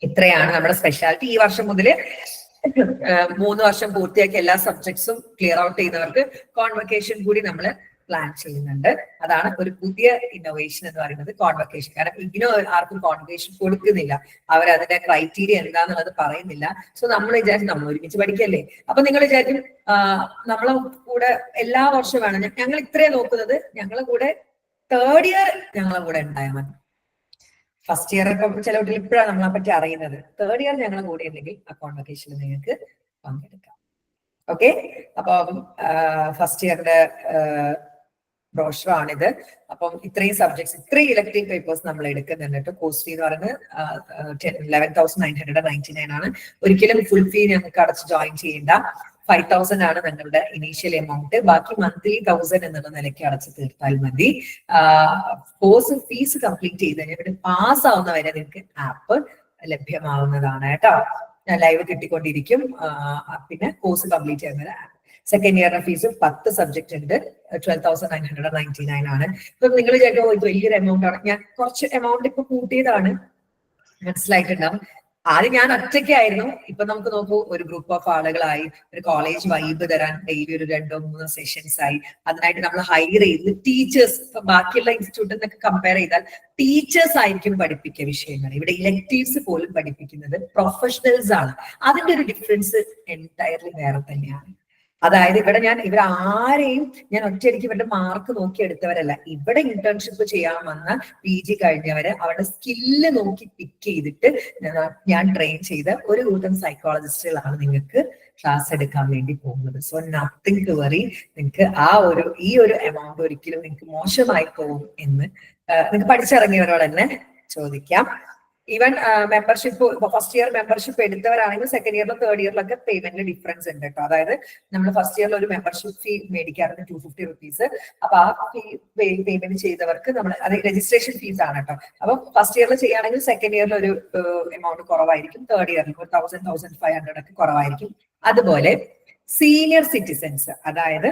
ഇത്രയാണ് നമ്മുടെ സ്പെഷ്യാലിറ്റി. ഈ വർഷം മുതൽ 3 വർഷം പൂർത്തിയാക്കി എല്ലാ സബ്ജക്ട്സും ക്ലിയർ ഔട്ട് ചെയ്യുന്നവർക്ക് കോൺവക്കേഷൻ കൂടി നമ്മൾ പ്ലാൻ ചെയ്യുന്നുണ്ട്. അതാണ് ഒരു പുതിയ ഇന്നോവേഷൻ എന്ന് പറയുന്നത്, കോൺവക്കേഷൻ. കാരണം ഇഗ്നോ ആർക്കും കോൺവക്കേഷൻ കൊടുക്കുന്നില്ല, അവരതിന്റെ ക്രൈറ്റീരിയ എന്താന്നുള്ളത് പറയുന്നില്ല. സോ നമ്മൾ വിചാരിക്കും നമ്മൾ ഒരുമിച്ച് പഠിക്കല്ലേ, അപ്പൊ നിങ്ങൾ വിചാരിക്കും നമ്മളെ കൂടെ എല്ലാ വർഷവും വേണം. ഞങ്ങൾ ഇത്രയും നോക്കുന്നത് ഞങ്ങളെ കൂടെ തേർഡ് ഇയർ ഞങ്ങളെ കൂടെ ഉണ്ടായാൽ മതി. ഫസ്റ്റ് ഇയർ ഇപ്പം ചില കുട്ടികൾ ഇപ്പോഴാണ് നമ്മളെ പറ്റി അറിയുന്നത്. തേർഡ് ഇയർ ഞങ്ങൾ കൂടെ ഉണ്ടെങ്കിൽ ആ കോൺവക്കേഷനിൽ നിങ്ങൾക്ക് പങ്കെടുക്കാം. ഓക്കെ, അപ്പം ഫസ്റ്റ് ഇയറിന്റെ ബ്രോഷർ ആണിത്. അപ്പം ഇത്രയും സബ്ജക്ട്സ്, ഇത്രയും ഇലക്ടീവ് പേപ്പേഴ്സ് നമ്മൾ എടുക്കുന്നുണ്ട്. കോഴ്സ് ഫീ എന്ന് പറയുന്നത് 11,999 ആണ്. ഒരിക്കലും ഫുൾ ഫീ ഞങ്ങൾക്ക് അടച്ച് ജോയിൻ ചെയ്യേണ്ട. 5,000 ആണ് നിങ്ങളുടെ ഇനീഷ്യൽ എമൗണ്ട്. ബാക്കി മന്ത്ലി 1,000 എന്നുള്ള നിലയ്ക്ക് അടച്ചു തീർത്താൽ മതി. കോഴ്സ് ഫീസ് കംപ്ലീറ്റ് ചെയ്ത് കഴിഞ്ഞാൽ പാസ് ആവുന്നവരെ നിങ്ങൾക്ക് ആപ്പ് ലഭ്യമാവുന്നതാണ് കേട്ടോ. ലൈവ് കിട്ടിക്കൊണ്ടിരിക്കും. പിന്നെ കോഴ്സ് കംപ്ലീറ്റ് ചെയ്യുന്ന ആപ്പ്. സെക്കൻഡ് ഇയറിന്റെ ഫീസ് 10 സബ്ജക്ട് ഉണ്ട്, 12,999 ആണ്. ഇപ്പൊ നിങ്ങൾ വിചാരിക്കും ഇത് വലിയൊരു എമൗണ്ട് ആണ്. ഞാൻ കുറച്ച് എമൗണ്ട് ഇപ്പൊ കൂട്ടിയതാണ്, മനസ്സിലായിട്ടുണ്ടാവും. ആദ്യം ഞാൻ ഒറ്റയ്ക്കായിരുന്നു. ഇപ്പൊ നമുക്ക് നോക്കൂ, ഒരു ഗ്രൂപ്പ് ഓഫ് ആളുകളായി, ഒരു കോളേജ് വൈബ് തരാൻ ഡെയിലി ഒരു 2-3 സെഷൻസ് ആയി. അതിനായിട്ട് നമ്മൾ ഹയർ ചെയ്ത് ടീച്ചേഴ്സ്, ഇപ്പൊ ബാക്കിയുള്ള ഇൻസ്റ്റിറ്റ്യൂട്ടിൽ നിന്നൊക്കെ കമ്പയർ ചെയ്താൽ ടീച്ചേഴ്സ് ആയിരിക്കും പഠിപ്പിക്കുക വിഷയങ്ങൾ. ഇവിടെ ഇലക്ടീവ്സ് പോലും പഠിപ്പിക്കുന്നത് പ്രൊഫഷണൽസ് ആണ്. അതിന്റെ ഒരു ഡിഫറൻസ് എൻറ്റയർലി വേറെ തന്നെയാണ്. അതായത് ഇവിടെ ഇവർ ആരെയും ഞാൻ ഒറ്റയടിക്ക് ഇവരുടെ മാർക്ക് നോക്കി എടുത്തവരല്ല. ഇവിടെ ഇന്റേൺഷിപ്പ് ചെയ്യാൻ വന്ന PG കഴിഞ്ഞവര് അവരുടെ സ്കില്ല് നോക്കി പിക്ക് ചെയ്തിട്ട് ഞാൻ ട്രെയിൻ ചെയ്ത ഒരു കൂട്ടം സൈക്കോളജിസ്റ്റുകളാണ് നിങ്ങൾക്ക് ക്ലാസ് എടുക്കാൻ വേണ്ടി പോകുന്നത്. So nothing to worry. നിങ്ങൾക്ക് ഈ ഒരു എമൗണ്ട് ഒരിക്കലും നിങ്ങൾക്ക് മോശമായി പോകും എന്ന് നിങ്ങൾക്ക് പഠിച്ചിറങ്ങിയവരോട് തന്നെ ചോദിക്കാം. Even membership first year membership എടുത്തവരാണെങ്കിൽ സെക്കൻഡ് ഇയറിലും തേർഡ് ഇയറിലൊക്കെ പേയ്മെന്റിൽ ഡിഫറൻസ് ഉണ്ട് കേട്ടോ. അതായത് നമ്മൾ ഫസ്റ്റ് ഇയറിൽ ഒരു മെമ്പർഷിപ്പ് ഫീ മേടിക്കാറുണ്ട് 250 റുപ്പീസ്. അപ്പൊ ആ ഫീ പേയ്മെന്റ് ചെയ്തവർക്ക് നമ്മൾ അത് രജിസ്ട്രേഷൻ ഫീസ് ആണ് കേട്ടോ. അപ്പൊ ഫസ്റ്റ് ഇയറിൽ ചെയ്യുകയാണെങ്കിൽ സെക്കൻഡ് ഇയറിൽ ഒരു എമൗണ്ട് കുറവായിരിക്കും, തേർഡ് ഇയറിൽ 1,000-1,500 ഒക്കെ കുറവായിരിക്കും. അതുപോലെ സീനിയർ സിറ്റിസൺസ്, അതായത്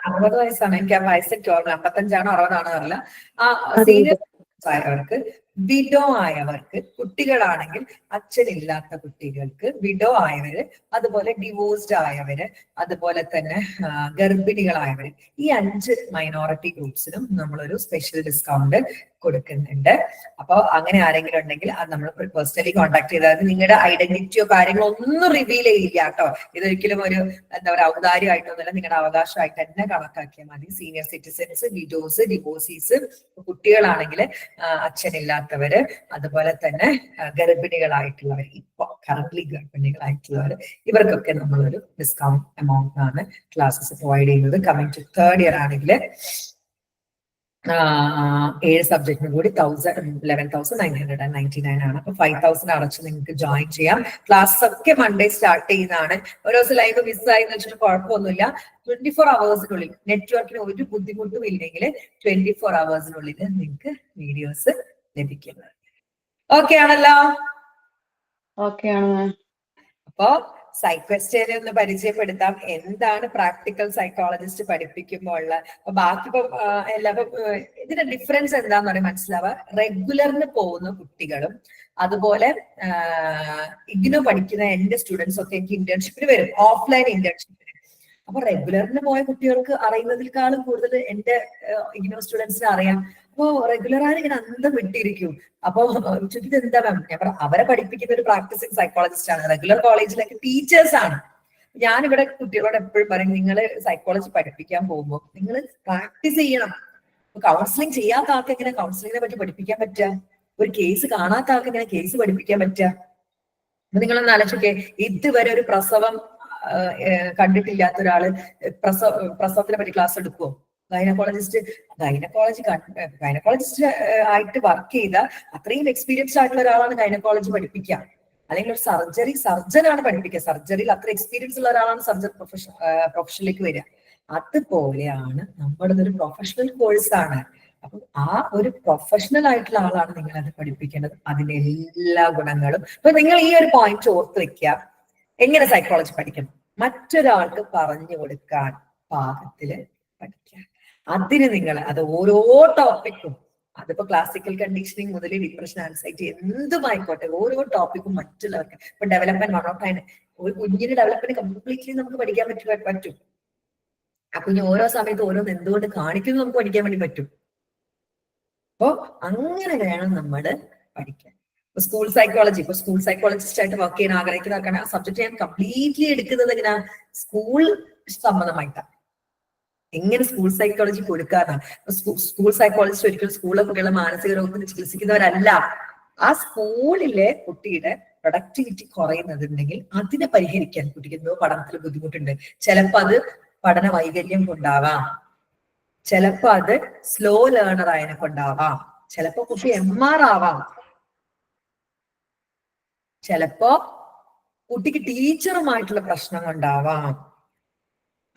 60 വയസ്സാണ്, എനിക്ക് ആ വയസ്സൊക്കെ ഓർമ്മ, 55 ആണോ 60 ആണോ അറിയില്ല. ആ സീനിയർ ആയവർക്ക്, വിഡോ ആയവർക്ക്, കുട്ടികളാണെങ്കിൽ അച്ഛനില്ലാത്ത കുട്ടികൾക്ക്, വിഡോ ആയവര്, അതുപോലെ ഡിവോഴ്സ്ഡ് ആയവര്, അതുപോലെ തന്നെ ഗർഭിണികളായവര്, ഈ 5 മൈനോറിറ്റി ഗ്രൂപ്പ്സിനും നമ്മളൊരു സ്പെഷ്യൽ ഡിസ്കൗണ്ട് കൊടുക്കുന്നുണ്ട്. അപ്പൊ അങ്ങനെ ആരെങ്കിലും ഉണ്ടെങ്കിൽ അത് നമ്മൾ പേഴ്സണലി കോൺടാക്ട് ചെയ്താൽ നിങ്ങളുടെ ഐഡന്റിറ്റിയോ കാര്യങ്ങളോ ഒന്നും റിവീൽ ചെയ്യില്ല കേട്ടോ. ഇതൊരിക്കലും ഒരു എന്താ പറയുക ഔദാര്യമായിട്ടൊന്നുമല്ല, നിങ്ങളുടെ അവകാശമായിട്ട് തന്നെ കണക്കാക്കിയാൽ മതി. സീനിയർ സിറ്റിസൺസ്, വിഡോസ്, ഡിവോഴ്സീസ്, കുട്ടികളാണെങ്കിൽ അച്ഛനില്ലാത്തവര്, അതുപോലെ തന്നെ ഗർഭിണികളായിട്ടുള്ളവർ, ഇപ്പൊ കറന്റ്ലി ഗർഭിണികളായിട്ടുള്ളവർ, ഇവർക്കൊക്കെ നമ്മളൊരു ഡിസ്കൗണ്ട് എമൗണ്ട് ആണ് ക്ലാസ്സസ് പ്രൊവൈഡ് ചെയ്യുന്നത്. കമ്മിങ് ടു തേർഡ് ഇയർ ആണെങ്കിൽ 7 സബ്ജക്റ്റിന് കൂടി 11,999 ആണ്. അപ്പൊ 5,000 അടച്ച് നിങ്ങൾക്ക് ജോയിൻ ചെയ്യാം. ക്ലാസ് ഒക്കെ മൺഡേ സ്റ്റാർട്ട് ചെയ്യുന്നതാണ്. ഒരു ദിവസം ലൈവ് മിസ്സായി എന്ന് വെച്ചിട്ട് കുഴപ്പമൊന്നുമില്ല. 24 അവേഴ്സിനുള്ളിൽ, നെറ്റ്വർക്കിന് ഒരു ബുദ്ധിമുട്ടും ഇല്ലെങ്കിൽ 24 അവേഴ്സിനുള്ളിൽ നിങ്ങൾക്ക് വീഡിയോസ് ലഭിക്കുന്നത്. ഓക്കെ ആണല്ലോ?
ഓക്കെ ആണ്.
അപ്പോ സൈക്കോസ്റ്റേനെ ഒന്ന് പരിചയപ്പെടുത്താം. എന്താണ് പ്രാക്ടിക്കൽ സൈക്കോളജിസ്റ്റ് പഠിപ്പിക്കുമ്പോൾ ഉള്ള ബാക്കി ഇതിന്റെ ഡിഫറൻസ് എന്താന്ന് പറയാൻ മനസ്സിലാവുക. റെഗുലറിന് പോകുന്ന കുട്ടികളും അതുപോലെ ഇഗ്നോ പഠിക്കുന്ന എന്റെ സ്റ്റുഡൻസ് ഒക്കെ എനിക്ക് ഇന്റേൺഷിപ്പിന് വരും, ഓഫ്ലൈൻ ഇന്റേൺഷിപ്പിന്. അപ്പൊ റെഗുലറിന് പോയ കുട്ടികൾക്ക് അറിയുന്നതിനേക്കാളും കൂടുതൽ എന്റെ ഇഗ്നോ സ്റ്റുഡൻസിന് അറിയാം. അപ്പോ റെഗുലറായി ഇങ്ങനെ അന്തം വിട്ടിരിക്കും. അപ്പൊ ചുറ്റിട്ട് എന്താ മാം, ഞാൻ പറയാം അവരെ പഠിപ്പിക്കുന്ന ഒരു പ്രാക്ടീസിങ് സൈക്കോളജിസ്റ്റ് ആണ്, റെഗുലർ കോളേജിലൊക്കെ ടീച്ചേഴ്സ് ആണ്. ഞാനിവിടെ കുട്ടികളോട് എപ്പോഴും പറയും, നിങ്ങൾ സൈക്കോളജി പഠിപ്പിക്കാൻ പോകുമ്പോൾ നിങ്ങൾ പ്രാക്ടീസ് ചെയ്യണം. കൗൺസിലിംഗ് ചെയ്യാത്ത ആൾക്ക് എങ്ങനെ കൗൺസിലിങ്ങിനെ പറ്റി പഠിപ്പിക്കാൻ പറ്റുക? ഒരു കേസ് കാണാത്ത ആൾക്ക് എങ്ങനെ കേസ് പഠിപ്പിക്കാൻ പറ്റുക? അപ്പൊ നിങ്ങളൊന്ന് ആലോചിക്കേ, ഇതുവരെ ഒരു പ്രസവം കണ്ടിട്ടില്ലാത്ത ഒരാള് പ്രസവത്തിനെ പറ്റി ക്ലാസ് എടുക്കുമോ? ഗൈനക്കോളജിസ്റ്റ് ആയിട്ട് വർക്ക് ചെയ്ത അത്രയും എക്സ്പീരിയൻസ്ഡ് ആയിട്ടുള്ള ഒരാളാണ് ഗൈനക്കോളജി പഠിപ്പിക്കുക. അല്ലെങ്കിൽ ഒരു സർജനാണ് പഠിപ്പിക്കുക. സർജറിയിൽ അത്ര എക്സ്പീരിയൻസ് ഉള്ള ഒരാളാണ് പ്രൊഫഷനിലേക്ക് വരിക. അതുപോലെയാണ് നമ്മുടെ ഒരു പ്രൊഫഷണൽ കോഴ്സാണ്. അപ്പൊ ആ ഒരു പ്രൊഫഷണൽ ആയിട്ടുള്ള ആളാണ് നിങ്ങൾ അത് പഠിപ്പിക്കേണ്ടത്, അതിന്റെ എല്ലാ ഗുണങ്ങളും. അപ്പൊ നിങ്ങൾ ഈ ഒരു പോയിന്റ് ഓർത്ത് വെക്കുക. എങ്ങനെ സൈക്കോളജി പഠിക്കണം? മറ്റൊരാൾക്ക് പറഞ്ഞു കൊടുക്കാൻ പാകത്തില് പഠിക്കുക. അതിന് നിങ്ങൾ അത് ഓരോ ടോപ്പിക്കും, അതിപ്പോ ക്ലാസിക്കൽ കണ്ടീഷനിങ് മുതൽ ഡിപ്രഷൻ, ആൻസൈറ്റി എന്തുമായിക്കോട്ടെ, ഓരോ ടോപ്പിക്കും മറ്റുള്ളവർക്ക് ഇപ്പൊ ഡെവലപ്മെന്റ് വന്നോട്ടാണ്. ഒരു കുഞ്ഞിന്റെ ഡെവലപ്മെന്റ് കംപ്ലീറ്റ്ലി നമുക്ക് പഠിക്കാൻ പറ്റും. ആ കുഞ്ഞ് ഓരോ സമയത്ത് ഓരോന്ന് എന്തുകൊണ്ട് കാണിക്കുന്നു നമുക്ക് പഠിക്കാൻ വേണ്ടി പറ്റും. അപ്പോ അങ്ങനെ വേണം നമ്മൾ പഠിക്കാൻ. ഇപ്പൊ സ്കൂൾ സൈക്കോളജിസ്റ്റ് ആയിട്ട് വർക്ക് ചെയ്യാൻ ആഗ്രഹിക്കുന്ന ആ സബ്ജക്ട് ഞാൻ കംപ്ലീറ്റ്ലി എടുക്കുന്നത് എങ്ങനെയാ, സ്കൂൾ സംബന്ധമായിട്ടാണ്. എങ്ങനെ സ്കൂൾ സൈക്കോളജി കൊടുക്കാറാണ്. സ്കൂൾ സൈക്കോളജിസ്റ്റ് ഒരിക്കലും സ്കൂളിലെ കുട്ടികളെ മാനസിക രോഗത്തിന് ചികിത്സിക്കുന്നവരല്ല. ആ സ്കൂളിലെ കുട്ടിയുടെ പ്രൊഡക്ടിവിറ്റി കുറയുന്നതുണ്ടെങ്കിൽ അതിനെ പരിഹരിക്കാൻ കുട്ടിക്ക് എന്തോ പഠനത്തിൽ ബുദ്ധിമുട്ടുണ്ട്. ചിലപ്പോ അത് പഠന വൈകല്യം കൊണ്ടാവാം, ചിലപ്പോ അത് സ്ലോ ലേണർ ആയതിനെ കൊണ്ടാവാം, ചിലപ്പോ കുട്ടി MR ആവാം, ചിലപ്പോ കുട്ടിക്ക് ടീച്ചറുമായിട്ടുള്ള പ്രശ്നം കൊണ്ടാവാം.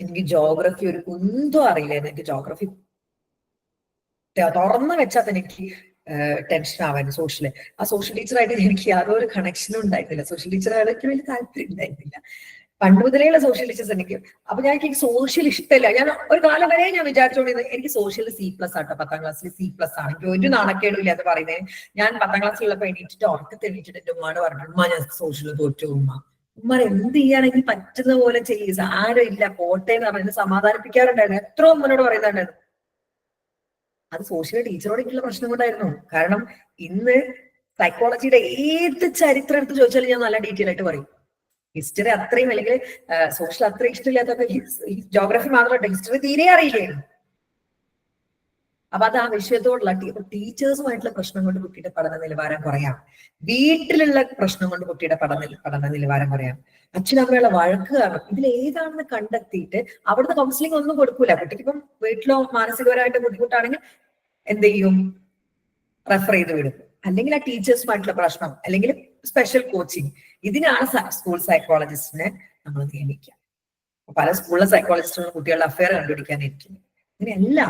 എനിക്ക് ജോഗ്രഫി ഒരു കുന്തോ അറിയില്ലായിരുന്നു. എനിക്ക് ജോഗ്രഫി തുറന്നു വെച്ചാൽ തന്നെ എനിക്ക് ടെൻഷൻ ആവാൻ. ആ സോഷ്യൽ ടീച്ചറായിട്ട് എനിക്ക് യാതൊരു കണക്ഷനും ഉണ്ടായിരുന്നില്ല. സോഷ്യൽ ടീച്ചറായിട്ട് എനിക്ക് വലിയ താല്പര്യം ഉണ്ടായിരുന്നില്ല. പണ്ട് മുതലേയുള്ള സോഷ്യൽ ടീച്ചേഴ്സ് എനിക്ക്. അപ്പൊ എനിക്ക് സോഷ്യൽ ഇഷ്ടമില്ല. ഞാൻ ഒരു കാലം വരെ ഞാൻ വിചാരിച്ചോണ്ടിരുന്നത് എനിക്ക് സോഷ്യൽ C+ ആട്ടോ. 10ാം ക്ലാസ്സിൽ C+ ആണ്. എനിക്ക് ഒരു നാണക്കേടും ഇല്ല അത് പറയുന്നത്. ഞാൻ 10ാം ക്ലാസ്സിലുള്ളപ്പോ എണീറ്റിട്ട് ഉറക്കത്തിൽ എണീറ്റിട്ട് എന്റെ ഉമ്മാട് പറഞ്ഞു, ഉമ്മ ഞാൻ സോഷ്യൽ തോറ്റു. ഉമ്മ എന്ത് ചെയ്യാണെങ്കിൽ പറ്റുന്ന പോലെ ചെയ്യുക, ആരും ഇല്ല പോട്ടെ എന്ന് പറഞ്ഞ് സമാധാനിപ്പിക്കാറുണ്ടായിരുന്നു. എത്ര ഉമ്മനോട് പറയുന്നുണ്ടായിരുന്നു. അത് സോഷ്യൽ ടീച്ചറോട് എനിക്കുള്ള പ്രശ്നം കൊണ്ടായിരുന്നു. കാരണം ഇന്ന് സൈക്കോളജിയുടെ ഏത് ചരിത്രം എടുത്ത് ചോദിച്ചാലും ഞാൻ നല്ല ഡീറ്റെയിൽ ആയിട്ട് പറയും. ഹിസ്റ്ററി അത്രയും, അല്ലെങ്കിൽ സോഷ്യൽ അത്രയും ഇഷ്ടമില്ലാത്ത, ജോഗ്രഫി മാത്രമല്ല ഹിസ്റ്ററി തീരെ അറിയില്ലായിരുന്നു. അപ്പൊ അത് ആ വിഷയത്തോടുള്ള ടീച്ചേഴ്സുമായിട്ടുള്ള പ്രശ്നം കൊണ്ട് കുട്ടിയുടെ പഠന നിലവാരം കുറയാം. വീട്ടിലുള്ള പ്രശ്നം കൊണ്ട് കുട്ടിയുടെ പഠന നിലവാരം കുറയാം. അച്ഛനമ്മയുള്ള വഴക്ക് കാരണം. ഇതിൽ ഏതാണെന്ന് കണ്ടെത്തിയിട്ട് അവിടുത്തെ കൗൺസിലിംഗ് ഒന്നും കൊടുക്കൂല. കുട്ടിക്ക് ഇപ്പം വീട്ടിലോ മാനസികപരമായിട്ട് ബുദ്ധിമുട്ടാണെങ്കിൽ എന്ത് ചെയ്യും, റെഫർ ചെയ്ത് വിടും. അല്ലെങ്കിൽ ആ ടീച്ചേഴ്സുമായിട്ടുള്ള പ്രശ്നം, അല്ലെങ്കിൽ സ്പെഷ്യൽ കോച്ചിങ്. ഇതിനാണ് സ്കൂൾ സൈക്കോളജിസ്റ്റിനെ നമ്മൾ നിയമിക്കുക. പല സ്കൂളിലെ സൈക്കോളജിസ്റ്റുകളും കുട്ടികളുടെ അഫയർ കണ്ടുപിടിക്കാനിരിക്കുന്നത്. അങ്ങനെയല്ല.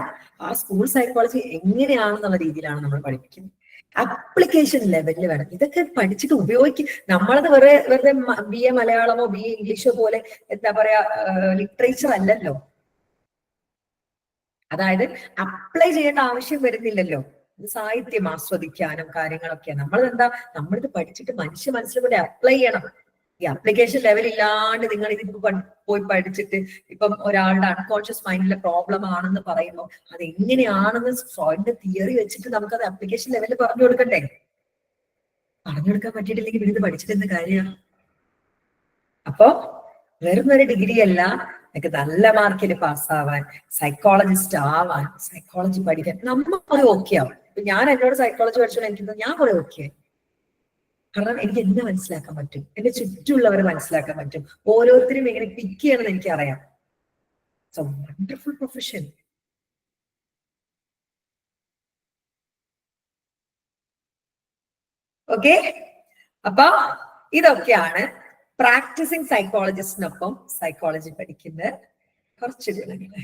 ആ സ്കൂൾ സൈക്കോളജി എങ്ങനെയാണെന്നുള്ള രീതിയിലാണ് നമ്മൾ പഠിപ്പിക്കുന്നത്. ആപ്ലിക്കേഷൻ ലെവലിൽ വേണം ഇതൊക്കെ പഠിച്ചിട്ട് ഉപയോഗിക്കും. നമ്മളത് വെറുതെ BA മലയാളമോ BA ഇംഗ്ലീഷോ പോലെ എന്താ പറയാ ലിറ്ററേച്ചർ അല്ലല്ലോ. അതായത് അപ്ലൈ ചെയ്യേണ്ട ആവശ്യം വരുന്നില്ലല്ലോ. സാഹിത്യം ആസ്വദിക്കാനും കാര്യങ്ങളൊക്കെയാണ്. നമ്മളിത് പഠിച്ചിട്ട് മനുഷ്യ മനസ്സിലൂടെ അപ്ലൈ ചെയ്യണം. ഈ അപ്ലിക്കേഷൻ ലെവൽ ഇല്ലാണ്ട് നിങ്ങൾ ഇതിപ്പോ പോയി പഠിച്ചിട്ട് ഇപ്പം ഒരാളുടെ അൺകോൺഷ്യസ് മൈൻഡിലെ പ്രോബ്ലം ആണെന്ന് പറയുമ്പോൾ അത് എങ്ങനെയാണെന്ന് ഫ്രോയിഡിന്റെ തിയറി വെച്ചിട്ട് നമുക്കത് അപ്ലിക്കേഷൻ ലെവലിൽ പറഞ്ഞു കൊടുക്കണ്ടേ? പറഞ്ഞു കൊടുക്കാൻ പറ്റിയിട്ടില്ലെങ്കിൽ പിന്നെ ഇത് പഠിച്ചിട്ട് എന്ത് കാര്യമാണ്? അപ്പോ വെറും ഒരു ഡിഗ്രി അല്ല, എനിക്ക് നല്ല മാർക്കിൽ പാസ്സാവാൻ, സൈക്കോളജിസ്റ്റ് ആവാൻ, സൈക്കോളജി പഠിക്കാൻ നമ്മൾ കുറെ ഓക്കെ ആവും. ഇപ്പൊ ഞാൻ എന്നോട് സൈക്കോളജി പഠിച്ചോണ്ട് എനിക്ക് ഞാൻ കുറെ ഓക്കെ. കാരണം എനിക്ക് എന്നെ മനസ്സിലാക്കാൻ പറ്റും, എന്റെ ചുറ്റുമുള്ളവരെ മനസ്സിലാക്കാൻ പറ്റും, ഓരോരുത്തരും എങ്ങനെ പിക്ക് ചെയ്യണമെന്ന് എനിക്കറിയാം. It's A wonderful profession. Okay, അപ്പൊ ഇതൊക്കെയാണ് പ്രാക്ടീസിങ് സൈക്കോളജിസ്റ്റിനൊപ്പം സൈക്കോളജി പഠിക്കുന്ന കുറച്ച് ഗുണങ്ങൾ.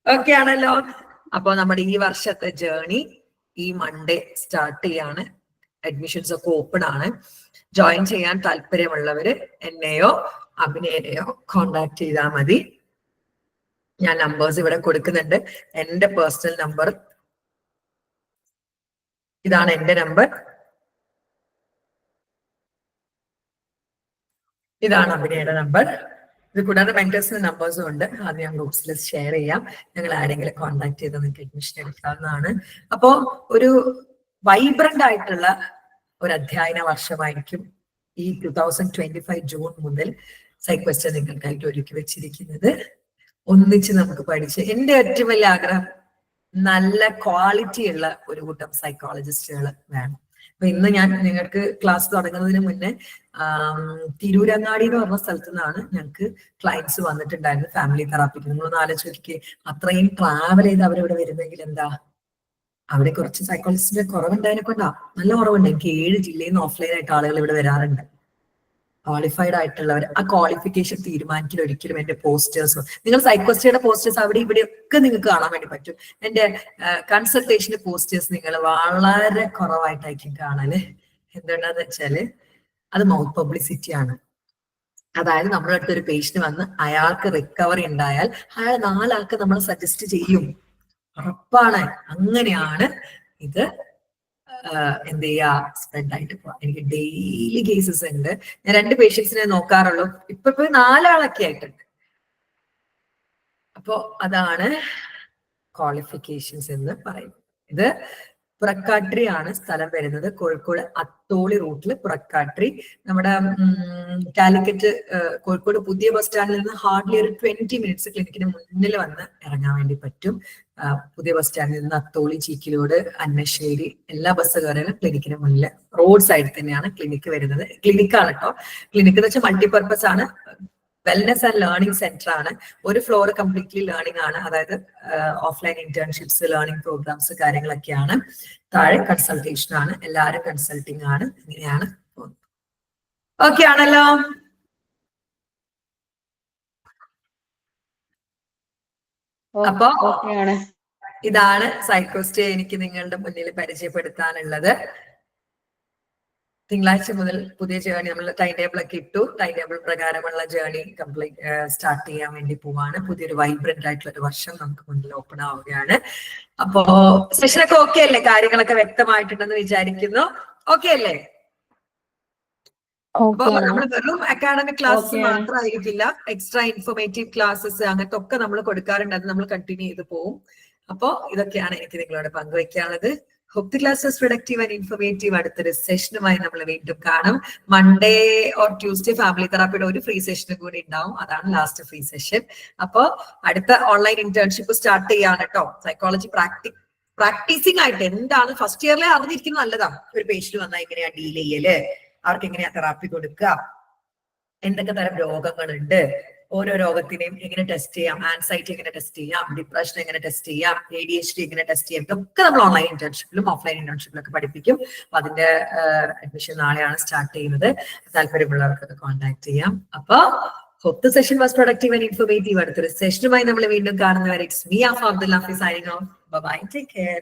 ഓക്കെ ആണല്ലോ. അപ്പൊ നമ്മുടെ ഈ വർഷത്തെ ജേർണി ഈ മൺഡേ സ്റ്റാർട്ട് ചെയ്യാണ്. അഡ്മിഷൻസ് ഒക്കെ ഓപ്പൺ ആണ്. ജോയിൻ ചെയ്യാൻ താല്പര്യമുള്ളവര് എന്നെയോ അഭിനയനെയോ കോണ്ടാക്ട് ചെയ്താൽ മതി. ഞാൻ നമ്പേഴ്സ് ഇവിടെ കൊടുക്കുന്നുണ്ട്. എന്റെ പേഴ്സണൽ നമ്പർ ഇതാണ്. എന്റെ നമ്പർ ഇതാണ്. അഭിനയുടെ നമ്പർ ഇത് കൂടാതെ മെന്റേഴ്സിന്റെ നമ്പേഴ്സും ഉണ്ട്, അത് ഞാൻ ഗ്രൂപ്പ്സിൽ ഷെയർ ചെയ്യാം. ഞങ്ങൾ ആരെങ്കിലും കോൺടാക്ട് ചെയ്ത് നിങ്ങൾക്ക് അഡ്മിഷൻ എടുക്കാവുന്നതാണ്. അപ്പോ ഒരു വൈബ്രന്റ് ആയിട്ടുള്ള ഒരു അധ്യയന വർഷമായിരിക്കും ഈ 2025 ജൂൺ മുതൽ സൈക്വസ്റ്റ് നിങ്ങൾക്കായിട്ട് ഒരുക്കി വെച്ചിരിക്കുന്നത്. ഒന്നിച്ച് നമുക്ക് പഠിച്ച്, എന്റെ ഏറ്റവും വലിയ ആഗ്രഹം നല്ല ക്വാളിറ്റി ഉള്ള ഒരു കൂട്ടം സൈക്കോളജിസ്റ്റുകൾ വേണം. അപ്പൊ ഇന്ന് ഞാൻ നിങ്ങൾക്ക് ക്ലാസ് തുടങ്ങുന്നതിന് മുന്നേ തിരൂരങ്ങാടി എന്ന് പറഞ്ഞ സ്ഥലത്തു നിന്നാണ് ഞങ്ങൾക്ക് ക്ലയൻസ് വന്നിട്ടുണ്ടായിരുന്നു ഫാമിലി തെറാപ്പിക്ക്. നിങ്ങളൊന്ന് ആലോചിക്ക്, അത്രയും ട്രാവൽ ചെയ്ത് അവരിവിടെ വരുന്നെങ്കിൽ എന്താ, അവിടെ കുറച്ച് സൈക്കോളജിസ്റ്റിന്റെ കുറവുണ്ടായതിനെ കൊണ്ടാ, നല്ല കുറവുണ്ട്. എനിക്ക് 7 ജില്ലയിൽ നിന്ന് ഓഫ്ലൈൻ ആയിട്ട് ആളുകൾ ഇവിടെ വരാറുണ്ട്. ക്വാളിഫൈഡ് ആയിട്ടുള്ളവർ. ആ ക്വാളിഫിക്കേഷൻ തീരുമാനിക്കൽ ഒരിക്കലും എന്റെ പോസ്റ്റേഴ്സ്, നിങ്ങൾ സൈക്കോളജിയുടെ പോസ്റ്റേഴ്സ് അവിടെ ഇവിടെയൊക്കെ നിങ്ങൾക്ക് കാണാൻ വേണ്ടി പറ്റും. എന്റെ കൺസൾട്ടേഷന്റെ പോസ്റ്റേഴ്സ് നിങ്ങൾ വളരെ കുറവായിട്ടായിരിക്കും കാണാന്. എന്തുകൊണ്ടാന്ന് വെച്ചാല് അത് മൗത്ത് പബ്ലിസിറ്റി ആണ്. അതായത് നമ്മുടെ അടുത്ത് ഒരു പേഷ്യന്റ് വന്ന് അയാൾക്ക് റിക്കവറി ഉണ്ടായാൽ അയാൾ 4 ആൾക്ക് നമ്മൾ സജസ്റ്റ് ചെയ്യും, ഉറപ്പാണ്. അങ്ങനെയാണ് ഇത് എന്ത് ചെയ്യാ, സ്പ്രെഡ് ആയിട്ട് പോവാം. എനിക്ക് ഡെയിലി കേസസ് ഉണ്ട്. ഞാൻ 2 പേഷ്യൻസിനെ നോക്കാറുള്ളൂ, ഇപ്പൊ 4 ആളൊക്കെ ആയിട്ടുണ്ട്. അപ്പോ അതാണ് ക്വാളിഫിക്കേഷൻസ് എന്ന് പറയുന്നത്. ഇത് പുറക്കാട്രി ആണ് സ്ഥലം വരുന്നത്, കോഴിക്കോട് അത്തോളി റൂട്ടില് പുറക്കാട്രി. നമ്മുടെ കാലിക്കറ്റ് കോഴിക്കോട് പുതിയ ബസ് സ്റ്റാൻഡിൽ നിന്ന് ഹാർഡ്ലി ഒരു 20 മിനിറ്റ്സ് ക്ലിനിക്കിന് മുന്നിൽ വന്ന് ഇറങ്ങാൻ വേണ്ടി പറ്റും. പുതിയ ബസ് സ്റ്റാൻഡിൽ നിന്ന് അത്തോളി, ചീക്കിലോട്, അന്നശ്ശേരി എല്ലാ ബസ് കയറിയാലും ക്ലിനിക്കിന് മുന്നിൽ റോഡ് സൈഡിൽ തന്നെയാണ് ക്ലിനിക്ക് വരുന്നത്. ക്ലിനിക്കാണ് കേട്ടോ. ക്ലിനിക്ക് എന്ന് വെച്ചാൽ മൾട്ടിപർപ്പസ് ആണ്, വെൽനെസ് ആൻഡ് ലേണിംഗ് സെന്റർ ആണ്. ഒരു ഫ്ലോർ കംപ്ലീറ്റ്ലി ലേണിംഗ് ആണ്, അതായത് ഓഫ്ലൈൻ ഇന്റേൺഷിപ്സ്, ലേണിംഗ് പ്രോഗ്രാംസ് കാര്യങ്ങളൊക്കെയാണ്. താഴെ കൺസൾട്ടേഷൻ ആണ്, എല്ലാവരും കൺസൾട്ടിങ് ആണ്. ഇങ്ങനെയാണ് പോകുന്നത്. ഓക്കെ ആണല്ലോ? അപ്പോ ഇതാണ് സൈക്കോസ്റ്റേ എനിക്ക് നിങ്ങളുടെ മുന്നിൽ പരിചയപ്പെടുത്താനുള്ളത്. തിങ്കളാഴ്ച മുതൽ പുതിയ ജേർണി, നമ്മൾ ടൈം ടേബിൾ ഒക്കെ ഇട്ടു. ടൈം ടേബിൾ പ്രകാരമുള്ള ജേർണി കംപ്ലീറ്റ് സ്റ്റാർട്ട് ചെയ്യാൻ വേണ്ടി പോവാണ്. പുതിയൊരു വൈബ്രന്റ് ആയിട്ടുള്ള ഒരു വർഷം നമുക്ക് മുന്നിൽ ഓപ്പൺ ആവുകയാണ്. അപ്പോ സെഷനൊക്കെ ഓക്കെ അല്ലേ? കാര്യങ്ങളൊക്കെ വ്യക്തമായിട്ടുണ്ടെന്ന് വിചാരിക്കുന്നു. ഓക്കെ അല്ലേ? അപ്പൊ നമ്മൾ വെറും അക്കാഡമിക് ക്ലാസ്സസ് മാത്രമായിരിക്കില്ല, എക്സ്ട്രാ ഇൻഫോർമേറ്റീവ് ക്ലാസ്സസ് അങ്ങനത്തെ ഒക്കെ നമ്മൾ കൊടുക്കാറുണ്ട്. അത് നമ്മൾ കണ്ടിന്യൂ ചെയ്ത് പോകും. അപ്പോ ഇതൊക്കെയാണ് എനിക്ക് നിങ്ങളോട് പങ്കുവയ്ക്കാനുള്ളത്. Hope the class was productive and informative. അടുത്തൊരു സെഷനുമായി നമ്മൾ വീണ്ടും കാണും. മൺഡേ ഓർ ട്യൂസ്ഡേ ഫാമിലി തെറാപ്പിയുടെ ഒരു ഫ്രീ സെഷനും കൂടി ഉണ്ടാവും, അതാണ് ലാസ്റ്റ് ഫ്രീ സെഷൻ. അപ്പോ അടുത്ത ഓൺലൈൻ ഇന്റേൺഷിപ്പ് സ്റ്റാർട്ട് ചെയ്യാണ് കേട്ടോ. സൈക്കോളജി പ്രാക്ടീസിംഗ് ആയിട്ട് എന്താണ് ഫസ്റ്റ് ഇയറിലെ അറിഞ്ഞിരിക്കുന്നത് നല്ലതാണ്. ഒരു പേഷ്യന്റ് വന്നാൽ എങ്ങനെയാ ഡീൽ ചെയ്യല്, അവർക്ക് എങ്ങനെയാ തെറാപ്പി കൊടുക്കുക, എന്തൊക്കെ തരം രോഗങ്ങളുണ്ട്, ഓരോ രോഗത്തിനെയും എങ്ങനെ ടെസ്റ്റ് ചെയ്യാം, ആൻസൈറ്റി എങ്ങനെ ടെസ്റ്റ് ചെയ്യാം, ഡിപ്രഷൻ എങ്ങനെ ടെസ്റ്റ് ചെയ്യാം, ADHD എങ്ങനെ ടെസ്റ്റ് ചെയ്യാം, ഇതൊക്കെ നമ്മൾ ഓൺലൈൻ ഇന്റേൺഷിപ്പിലും ഓഫ്ലൈൻ ഇന്റേൺഷിപ്പിലൊക്കെ പഠിപ്പിക്കും. അപ്പൊ അതിന്റെ അഡ്മിഷൻ നാളെയാണ് സ്റ്റാർട്ട് ചെയ്യുന്നത്. താല്പര്യമുള്ളവർക്കൊക്കെ കോൺടാക്ട് ചെയ്യാം. അപ്പൊ hope the session was productive and informative. അടുത്തൊരു സെഷനുമായി നമ്മൾ വീണ്ടും കാണുന്നവരെ it's me Afa Abdullafi signing off. Bye bye, take care.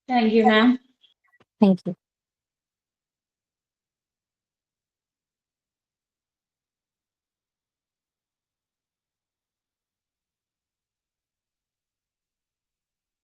Thank you ma'am.
Thank U.